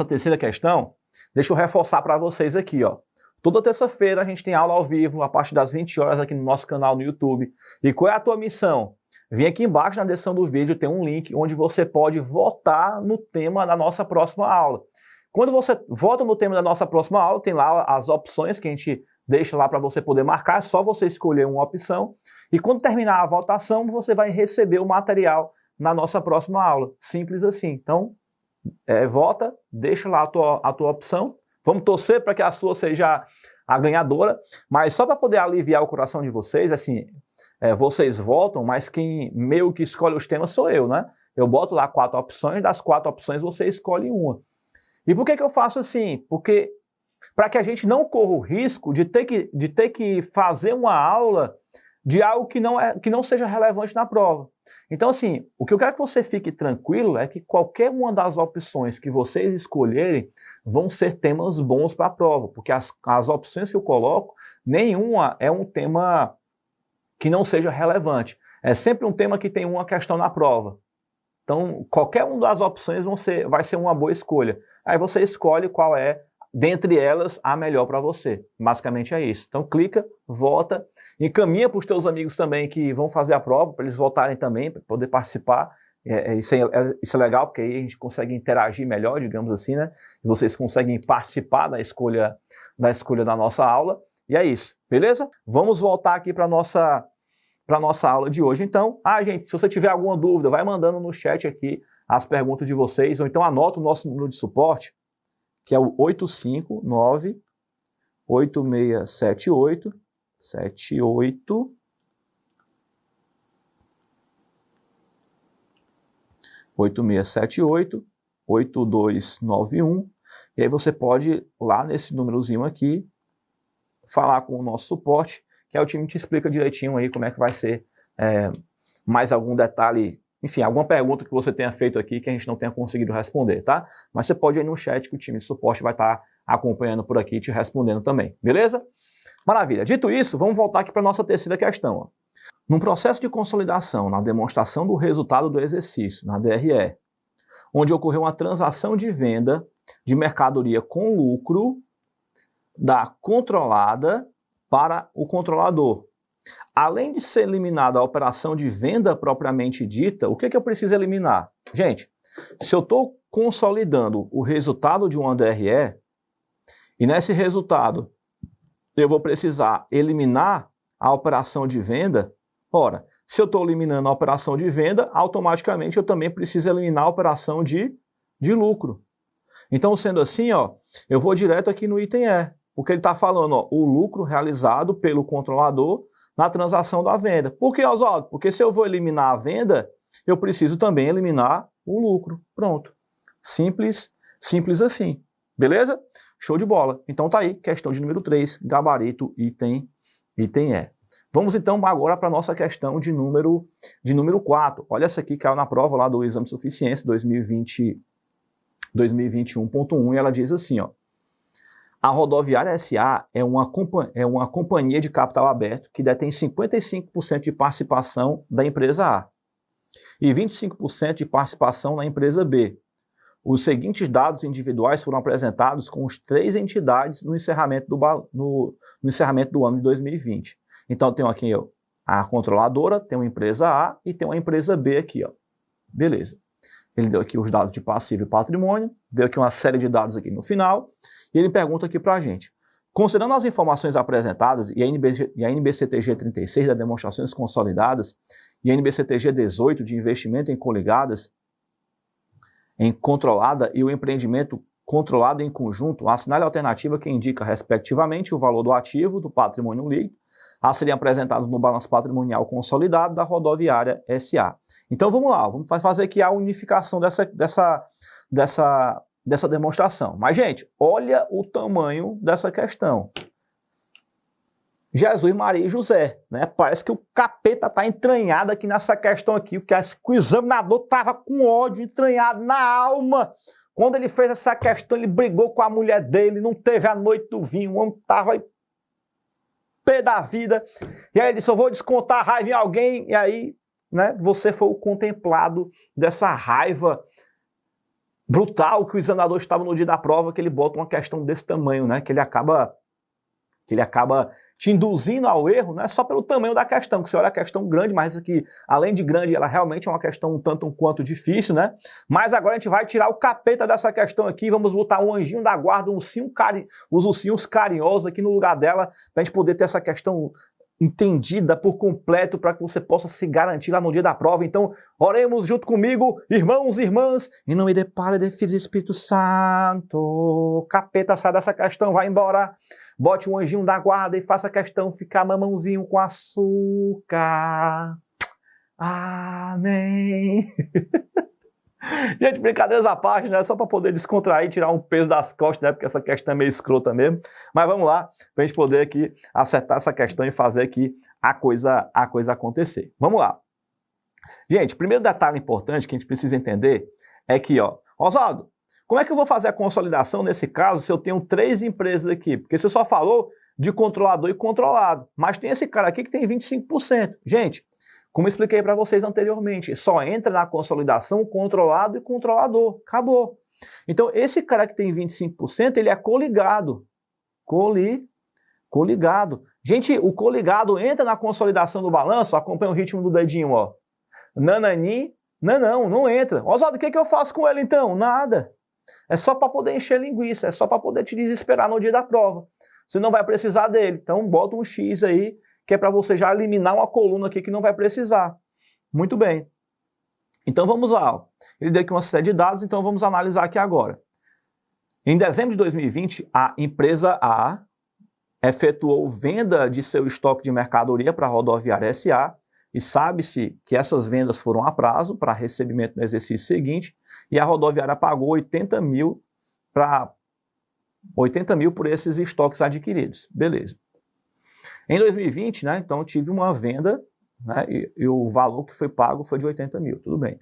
terceira questão, deixa eu reforçar para vocês aqui, ó. Toda terça-feira a gente tem aula ao vivo, a partir das 20 horas aqui no nosso canal no YouTube. E qual é a tua missão? Vem aqui embaixo na descrição do vídeo, tem um link onde você pode votar no tema da nossa próxima aula. Quando você vota no tema da nossa próxima aula, tem lá as opções que a gente deixa lá para você poder marcar, é só você escolher uma opção. E quando terminar a votação, você vai receber o material na nossa próxima aula. Simples assim. Então, vota, deixa lá a tua opção. Vamos torcer para que a sua seja a ganhadora, mas só para poder aliviar o coração de vocês, assim, vocês votam, mas quem meio que escolhe os temas sou eu, né? Eu boto lá 4 opções, das 4 opções você escolhe uma. E por que eu faço assim? Porque para que a gente não corra o risco de ter que fazer uma aula de algo que não seja relevante na prova. Então, assim, o que eu quero que você fique tranquilo é que qualquer uma das opções que vocês escolherem vão ser temas bons para a prova, porque as opções que eu coloco, nenhuma é um tema que não seja relevante. É sempre um tema que tem uma questão na prova. Então, qualquer uma das opções vai ser uma boa escolha. Aí você escolhe qual é, dentre elas, a melhor para você. Basicamente é isso. Então clica, vota, encaminha para os teus amigos também que vão fazer a prova, para eles votarem também, para poder participar. Isso é legal, porque aí a gente consegue interagir melhor, digamos assim, né? E vocês conseguem participar da escolha da nossa aula. E é isso, beleza? Vamos voltar aqui para a nossa aula de hoje. Então, gente, se você tiver alguma dúvida, vai mandando no chat aqui as perguntas de vocês, ou então anota o nosso número de suporte, que é o 859-8678 8291. E aí você pode, lá nesse númerozinho aqui, falar com o nosso suporte, que é o time que te explica direitinho aí como é que vai ser mais algum detalhe, enfim, alguma pergunta que você tenha feito aqui que a gente não tenha conseguido responder, tá? Mas você pode ir no chat que o time de suporte vai estar acompanhando por aqui e te respondendo também, beleza? Maravilha. Dito isso, vamos voltar aqui para a nossa terceira questão. Ó. Num processo de consolidação, na demonstração do resultado do exercício, na DRE, onde ocorreu uma transação de venda de mercadoria com lucro da controlada para o controlador. Além de ser eliminada a operação de venda propriamente dita, o que eu preciso eliminar? Gente, se eu estou consolidando o resultado de uma DRE, e nesse resultado eu vou precisar eliminar a operação de venda, ora, se eu estou eliminando a operação de venda, automaticamente eu também preciso eliminar a operação de lucro. Então, sendo assim, ó, eu vou direto aqui no item E, porque ele está falando, ó, o lucro realizado pelo controlador na transação da venda. Por que, Oswaldo? Porque se eu vou eliminar a venda, eu preciso também eliminar o lucro. Pronto. Simples assim. Beleza? Show de bola. Então tá aí, questão de número 3, gabarito, item E. Vamos então agora para a nossa questão de número 4. Olha essa aqui, caiu na prova lá do Exame de Suficiência 2021.1 e ela diz assim, ó. A Rodoviária SA é uma companhia de capital aberto que detém 55% de participação da empresa A e 25% de participação na empresa B. Os seguintes dados individuais foram apresentados com as 3 entidades no encerramento do ano de 2020. Então, tem aqui ó, a controladora, tem uma empresa A e tem uma empresa B aqui. Ó. Beleza. Ele deu aqui os dados de passivo e patrimônio, deu aqui uma série de dados aqui no final, e ele pergunta aqui para a gente, considerando as informações apresentadas e a NBCTG 36 das demonstrações consolidadas e a NBCTG 18 de investimento em coligadas, em controlada e o empreendimento controlado em conjunto, assinale a alternativa que indica, respectivamente, o valor do ativo, do patrimônio líquido, a serem apresentados no balanço patrimonial consolidado da Rodoviária S.A. Então vamos lá, vamos fazer aqui a unificação dessa demonstração. Mas, gente, olha o tamanho dessa questão. Jesus, Maria e José, né? Parece que o capeta está entranhado aqui nessa questão aqui, que o examinador estava com ódio entranhado na alma. Quando ele fez essa questão, ele brigou com a mulher dele, não teve a noite do vinho, o homem estava pé da vida. E aí ele disse, eu vou descontar a raiva em alguém, e aí, né, você foi o contemplado dessa raiva brutal que o examinador estava no dia da prova, que ele bota uma questão desse tamanho, né, que ele acaba te induzindo ao erro, não é só pelo tamanho da questão, que você olha a questão grande, mas aqui, além de grande, ela realmente é uma questão um tanto quanto difícil, né? Mas agora a gente vai tirar o capeta dessa questão aqui, vamos botar um anjinho da guarda, os ursinhos carinhosos aqui no lugar dela, para a gente poder ter essa questão entendida por completo, para que você possa se garantir lá no dia da prova. Então, oremos junto comigo, irmãos e irmãs, em nome de Pai, de Filho e do Espírito Santo. Capeta, sai dessa questão, vai embora. Bote um anjinho da guarda e faça a questão ficar mamãozinho com açúcar. Amém. Gente, brincadeiras à parte, né? Só para poder descontrair, tirar um peso das costas, né? Porque essa questão é meio escrota mesmo. Mas vamos lá, para a gente poder aqui acertar essa questão e fazer aqui a coisa acontecer. Vamos lá. Gente, primeiro detalhe importante que a gente precisa entender é que, ó, Oswaldo, como é que eu vou fazer a consolidação nesse caso se eu tenho 3 empresas aqui? Porque você só falou de controlador e controlado, mas tem esse cara aqui que tem 25%. Gente, como eu expliquei para vocês anteriormente, só entra na consolidação controlado e controlador. Acabou. Então, esse cara que tem 25%, ele é coligado. Coligado. Gente, o coligado entra na consolidação do balanço, acompanha o ritmo do dedinho, ó. Nanani, não entra. Oswaldo, o que eu faço com ele então? Nada. É só para poder encher linguiça, é só para poder te desesperar no dia da prova. Você não vai precisar dele. Então, bota um X aí, que é para você já eliminar uma coluna aqui que não vai precisar. Muito bem. Então vamos lá. Ó. Ele deu aqui uma série de dados, então vamos analisar aqui agora. Em dezembro de 2020, a empresa A efetuou venda de seu estoque de mercadoria para a Rodoviária S.A. e sabe-se que essas vendas foram a prazo para recebimento no exercício seguinte e a rodoviária pagou 80 mil por esses estoques adquiridos. Beleza. Em 2020, né, então tive uma venda, né, e o valor que foi pago foi de 80 mil, tudo bem.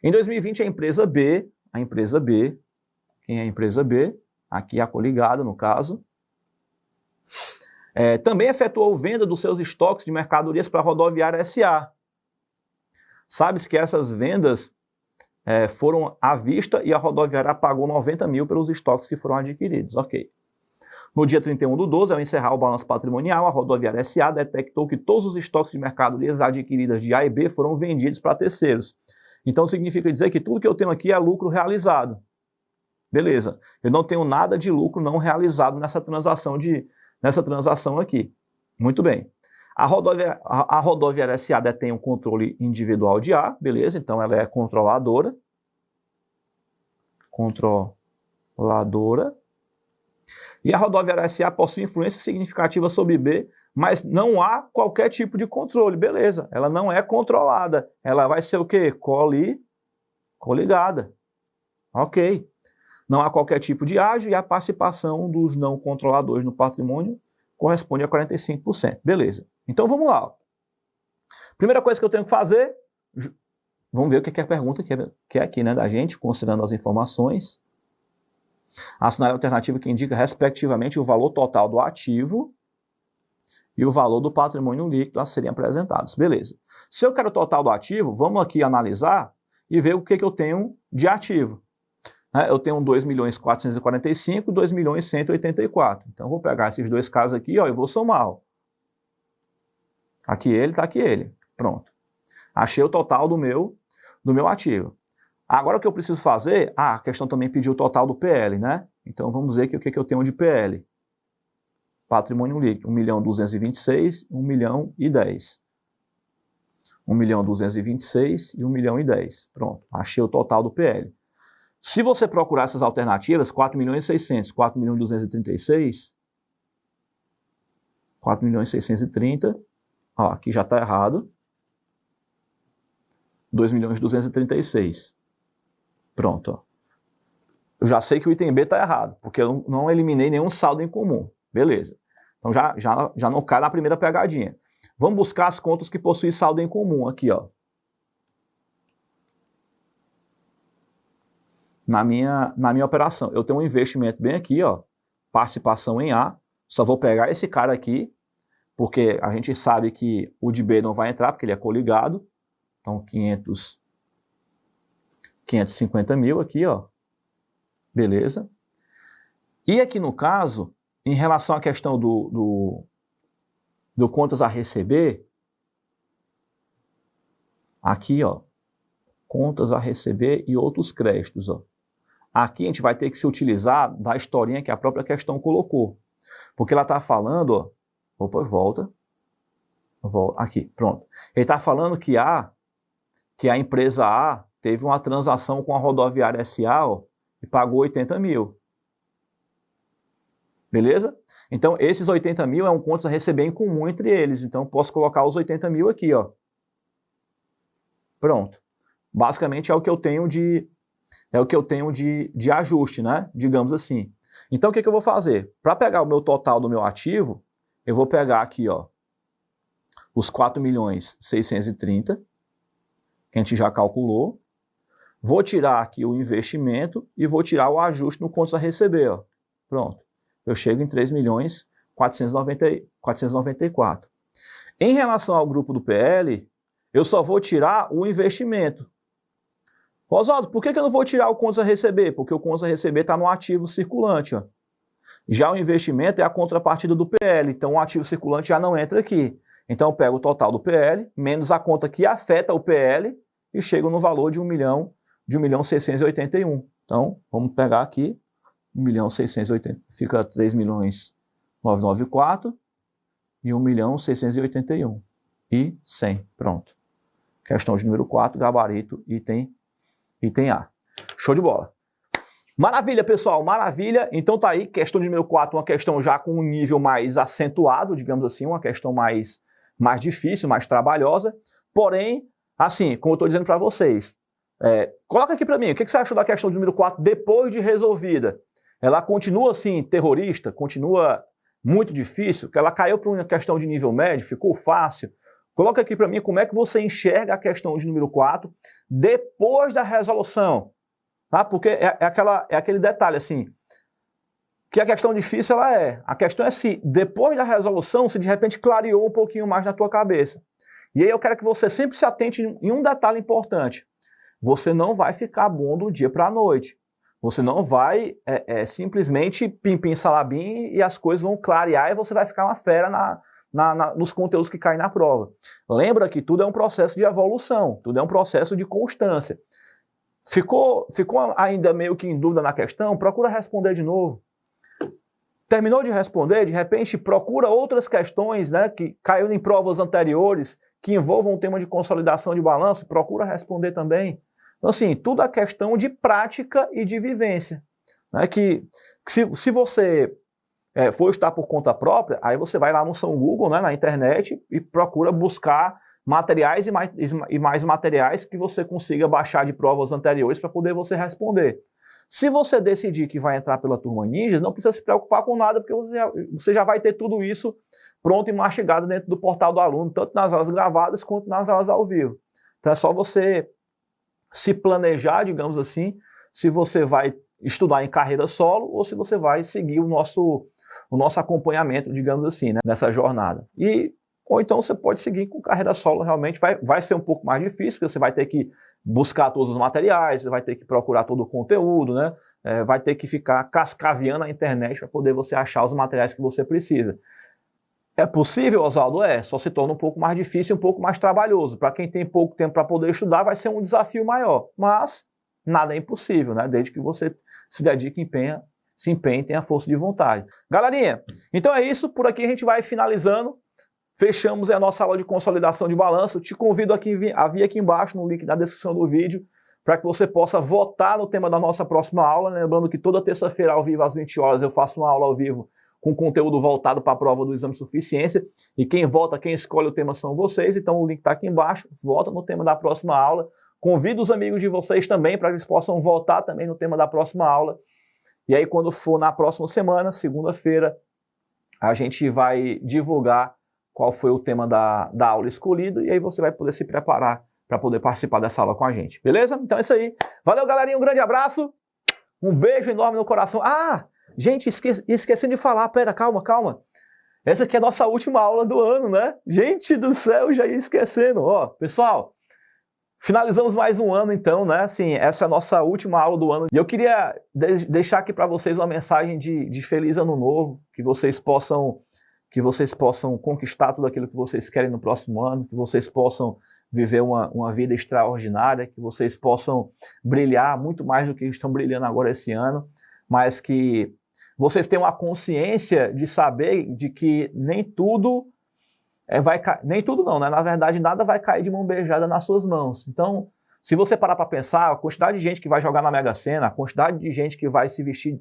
Em 2020, a empresa B, quem é a empresa B? Aqui a coligada, no caso, também efetuou venda dos seus estoques de mercadorias para a Rodoviária S.A. Sabe-se que essas vendas foram à vista e a rodoviária pagou 90 mil pelos estoques que foram adquiridos, ok. No dia 31/12, ao encerrar o balanço patrimonial, a Rodoviária S.A. detectou que todos os estoques de mercadorias adquiridas de A e B foram vendidos para terceiros. Então significa dizer que tudo que eu tenho aqui é lucro realizado. Beleza. Eu não tenho nada de lucro não realizado nessa transação aqui. Muito bem. A Rodoviária S.A. detém um controle individual de A, beleza? Então ela é controladora. E a Rodoviária S.A. possui influência significativa sobre B, mas não há qualquer tipo de controle, beleza. Ela não é controlada. Ela vai ser o quê? Coligada. Ok. Não há qualquer tipo de ágio e a participação dos não controladores no patrimônio corresponde a 45%. Beleza. Então vamos lá. Primeira coisa que eu tenho que fazer, vamos ver o que é a pergunta que é aqui, né, da gente, considerando as informações. Assinar a alternativa que indica, respectivamente, o valor total do ativo e o valor do patrimônio líquido a serem apresentados. Beleza. Se eu quero o total do ativo, vamos aqui analisar e ver o que eu tenho de ativo. Eu tenho 2.445.000 e 2.184.000. Então, eu vou pegar esses dois casos aqui, ó, e vou somar. Ó. Aqui ele, tá aqui ele. Pronto. Achei o total do meu ativo. Agora o que eu preciso fazer, a questão também pediu o total do PL, né? Então vamos ver o que eu tenho de PL. Patrimônio líquido, 1.226.000 e 1.010.000. 1.226.000 e 1.010.000. Pronto, achei o total do PL. Se você procurar essas alternativas, 4.600.000, 4.236.000, 4.630.000, ó, aqui já está errado, 2.236.000. Pronto, ó. Eu já sei que o item B está errado, porque eu não eliminei nenhum saldo em comum. Beleza. Então já não cai na primeira pegadinha. Vamos buscar as contas que possuem saldo em comum aqui, ó. Na minha operação. Eu tenho um investimento bem aqui, ó. Participação em A. Só vou pegar esse cara aqui, porque a gente sabe que o de B não vai entrar, porque ele é coligado. Então, 550 mil aqui, ó. Beleza. E aqui no caso, em relação à questão do contas a receber, aqui, ó, contas a receber e outros créditos, ó. Aqui a gente vai ter que se utilizar da historinha que a própria questão colocou. Porque ela está falando, ó, opa, volta, aqui, pronto. Ele está falando que a empresa A teve uma transação com a rodoviária SA, ó, e pagou 80 mil. Beleza? Então, esses 80 mil é um contas a receber em comum entre eles. Então, posso colocar os 80 mil aqui, ó. Pronto. Basicamente é o que eu tenho de ajuste, né? Digamos assim. Então, o que eu vou fazer? Para pegar o meu total do meu ativo, eu vou pegar aqui, ó, os 4.630.000, que a gente já calculou. Vou tirar aqui o investimento e vou tirar o ajuste no contas a receber, ó. Pronto. Eu chego em 3.494.000. Em relação ao grupo do PL, eu só vou tirar o investimento. Oswaldo, por que eu não vou tirar o contas a receber? Porque o contas a receber está no ativo circulante, ó. Já o investimento é a contrapartida do PL, então o ativo circulante já não entra aqui. Então eu pego o total do PL, menos a conta que afeta o PL, e chego no valor de 1.681.000. Então, vamos pegar aqui, 1.680.000, fica 3.994.000 e 1.681.000 e 100. Pronto. Questão de número 4, gabarito, item A. Show de bola. Maravilha, pessoal, maravilha. Então tá aí, questão de número 4, uma questão já com um nível mais acentuado, digamos assim, uma questão mais difícil, mais trabalhosa. Porém, assim, como eu estou dizendo para vocês, coloca aqui para mim, o que você achou da questão de número 4 depois de resolvida? Ela continua assim, terrorista? Continua muito difícil? Que ela caiu para uma questão de nível médio? Ficou fácil? Coloca aqui para mim como é que você enxerga a questão de número 4 depois da resolução. Tá? Porque é aquele detalhe assim, que a questão difícil ela é. A questão é se depois da resolução, se de repente clareou um pouquinho mais na tua cabeça. E aí eu quero que você sempre se atente em um detalhe importante. Você não vai ficar bom do dia para a noite. Você não vai simplesmente pim-pim salabim e as coisas vão clarear e você vai ficar uma fera nos conteúdos que caem na prova. Lembra que tudo é um processo de evolução, tudo é um processo de constância. Ficou ainda meio que em dúvida na questão? Procura responder de novo. Terminou de responder, de repente procura outras questões, né, que caíram em provas anteriores, que envolvam o tema de consolidação de balanço, procura responder também. Então, assim, tudo é questão de prática e de vivência. Né, que se você for estar por conta própria, aí você vai lá no São Google, né, na internet, e procura buscar materiais e mais materiais que você consiga baixar de provas anteriores para poder você responder. Se você decidir que vai entrar pela turma Ninja, não precisa se preocupar com nada, porque você já vai ter tudo isso pronto e mastigado dentro do portal do aluno, tanto nas aulas gravadas quanto nas aulas ao vivo. Então é só você se planejar, digamos assim, se você vai estudar em carreira solo ou se você vai seguir o nosso acompanhamento, digamos assim, né, nessa jornada. Ou então você pode seguir com carreira solo, realmente vai ser um pouco mais difícil, porque você vai ter que buscar todos os materiais, você vai ter que procurar todo o conteúdo, né? Vai ter que ficar cascaveando a internet para poder você achar os materiais que você precisa. É possível, Oswaldo? Só se torna um pouco mais difícil e um pouco mais trabalhoso. Para quem tem pouco tempo para poder estudar, vai ser um desafio maior. Mas nada é impossível, né? Desde que você se dedique, se empenhe e tenha força de vontade. Galerinha, então é isso. Por aqui a gente vai finalizando. Fechamos a nossa aula de consolidação de balanço. Te convido a vir aqui embaixo, no link da descrição do vídeo, para que você possa votar no tema da nossa próxima aula. Lembrando que toda terça-feira, ao vivo, às 20 horas, eu faço uma aula ao vivo com conteúdo voltado para a prova do exame de suficiência. E quem vota, quem escolhe o tema são vocês. Então o link está aqui embaixo. Vota no tema da próxima aula. Convido os amigos de vocês também para que eles possam votar também no tema da próxima aula. E aí, quando for na próxima semana, segunda-feira, a gente vai divulgar qual foi o tema da aula escolhido. E aí você vai poder se preparar para poder participar dessa aula com a gente, beleza? Então é isso aí. Valeu, galerinha, um grande abraço, um beijo enorme no coração. Ah, gente, esqueci de falar, pera, calma. Essa aqui é a nossa última aula do ano, né? Gente do céu, já ia esquecendo. Ó, pessoal, finalizamos mais um ano então, né? Assim, essa é a nossa última aula do ano. E eu queria deixar aqui para vocês uma mensagem de feliz ano novo, que vocês possam conquistar tudo aquilo que vocês querem no próximo ano, que vocês possam viver uma vida extraordinária, que vocês possam brilhar muito mais do que estão brilhando agora esse ano, mas que vocês tenham a consciência de saber de que nem tudo nem tudo não, né? Na verdade, nada vai cair de mão beijada nas suas mãos. Então, se você parar para pensar, a quantidade de gente que vai jogar na Mega Sena, a quantidade de gente que vai se vestir,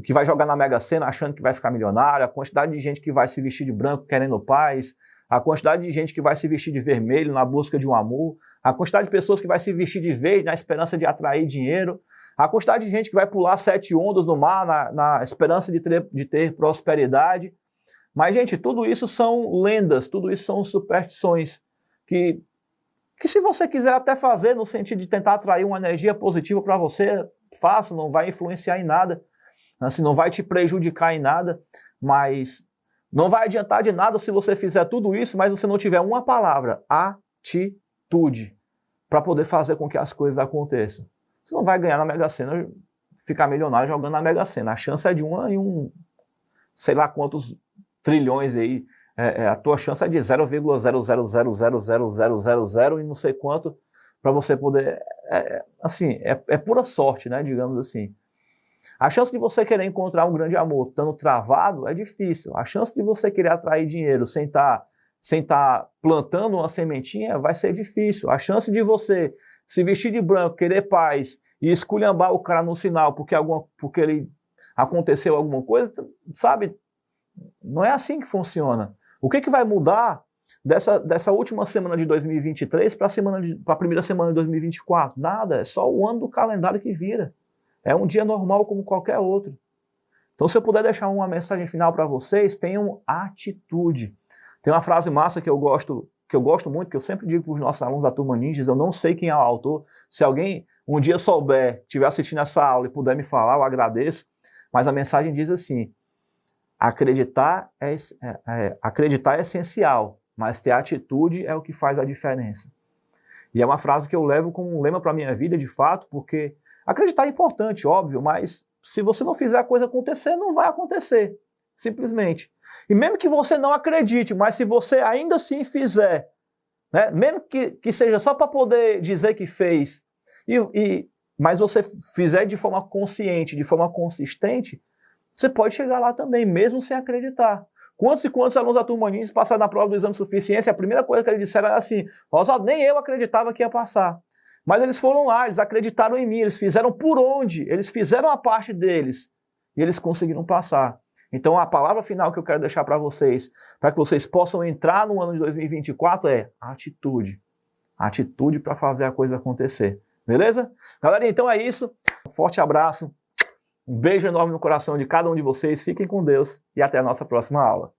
que vai jogar na Mega Sena achando que vai ficar milionário, a quantidade de gente que vai se vestir de branco querendo paz, a quantidade de gente que vai se vestir de vermelho na busca de um amor, a quantidade de pessoas que vai se vestir de verde na esperança de atrair dinheiro, a quantidade de gente que vai pular 7 ondas no mar na esperança de ter prosperidade. Mas, gente, tudo isso são lendas, tudo isso são superstições que se você quiser até fazer no sentido de tentar atrair uma energia positiva para você, faça, não vai influenciar em nada, assim, não vai te prejudicar em nada, mas não vai adiantar de nada se você fizer tudo isso, mas você não tiver uma palavra, atitude, para poder fazer com que as coisas aconteçam. Você não vai ganhar na Mega Sena, ficar milionário jogando na Mega Sena. A chance é de 1 em sei lá quantos trilhões aí. A tua chance é de 0,000000000 e não sei quanto para você poder... assim, é pura sorte, né, digamos assim. A chance de você querer encontrar um grande amor estando travado é difícil. A chance de você querer atrair dinheiro sem tá plantando uma sementinha vai ser difícil. A chance de você se vestir de branco, querer paz e esculhambar o cara no sinal porque ele aconteceu alguma coisa, sabe? Não é assim que funciona. O que vai mudar dessa última semana de 2023 para a primeira semana de 2024? Nada, é só o ano do calendário que vira. É um dia normal como qualquer outro. Então, se eu puder deixar uma mensagem final para vocês, tenham atitude. Tem uma frase massa que eu gosto muito, que eu sempre digo para os nossos alunos da Turma Ninjas, eu não sei quem é o autor. Se alguém um dia souber, estiver assistindo essa aula e puder me falar, eu agradeço. Mas a mensagem diz assim: acreditar é essencial, mas ter atitude é o que faz a diferença. E é uma frase que eu levo como um lema para a minha vida, de fato, porque acreditar é importante, óbvio, mas se você não fizer a coisa acontecer, não vai acontecer, simplesmente. E mesmo que você não acredite, mas se você ainda assim fizer, né, mesmo que seja só para poder dizer que fez, mas você fizer de forma consciente, de forma consistente, você pode chegar lá também, mesmo sem acreditar. Quantos e quantos alunos da Turma Ninjas passaram na prova do exame de suficiência, a primeira coisa que eles disseram era assim: Oswaldo, nem eu acreditava que ia passar. Mas eles foram lá, eles acreditaram em mim, eles fizeram por onde, eles fizeram a parte deles e eles conseguiram passar. Então a palavra final que eu quero deixar para vocês, para que vocês possam entrar no ano de 2024 é atitude. Atitude para fazer a coisa acontecer. Beleza? Galera, então é isso. Um forte abraço, um beijo enorme no coração de cada um de vocês, fiquem com Deus e até a nossa próxima aula.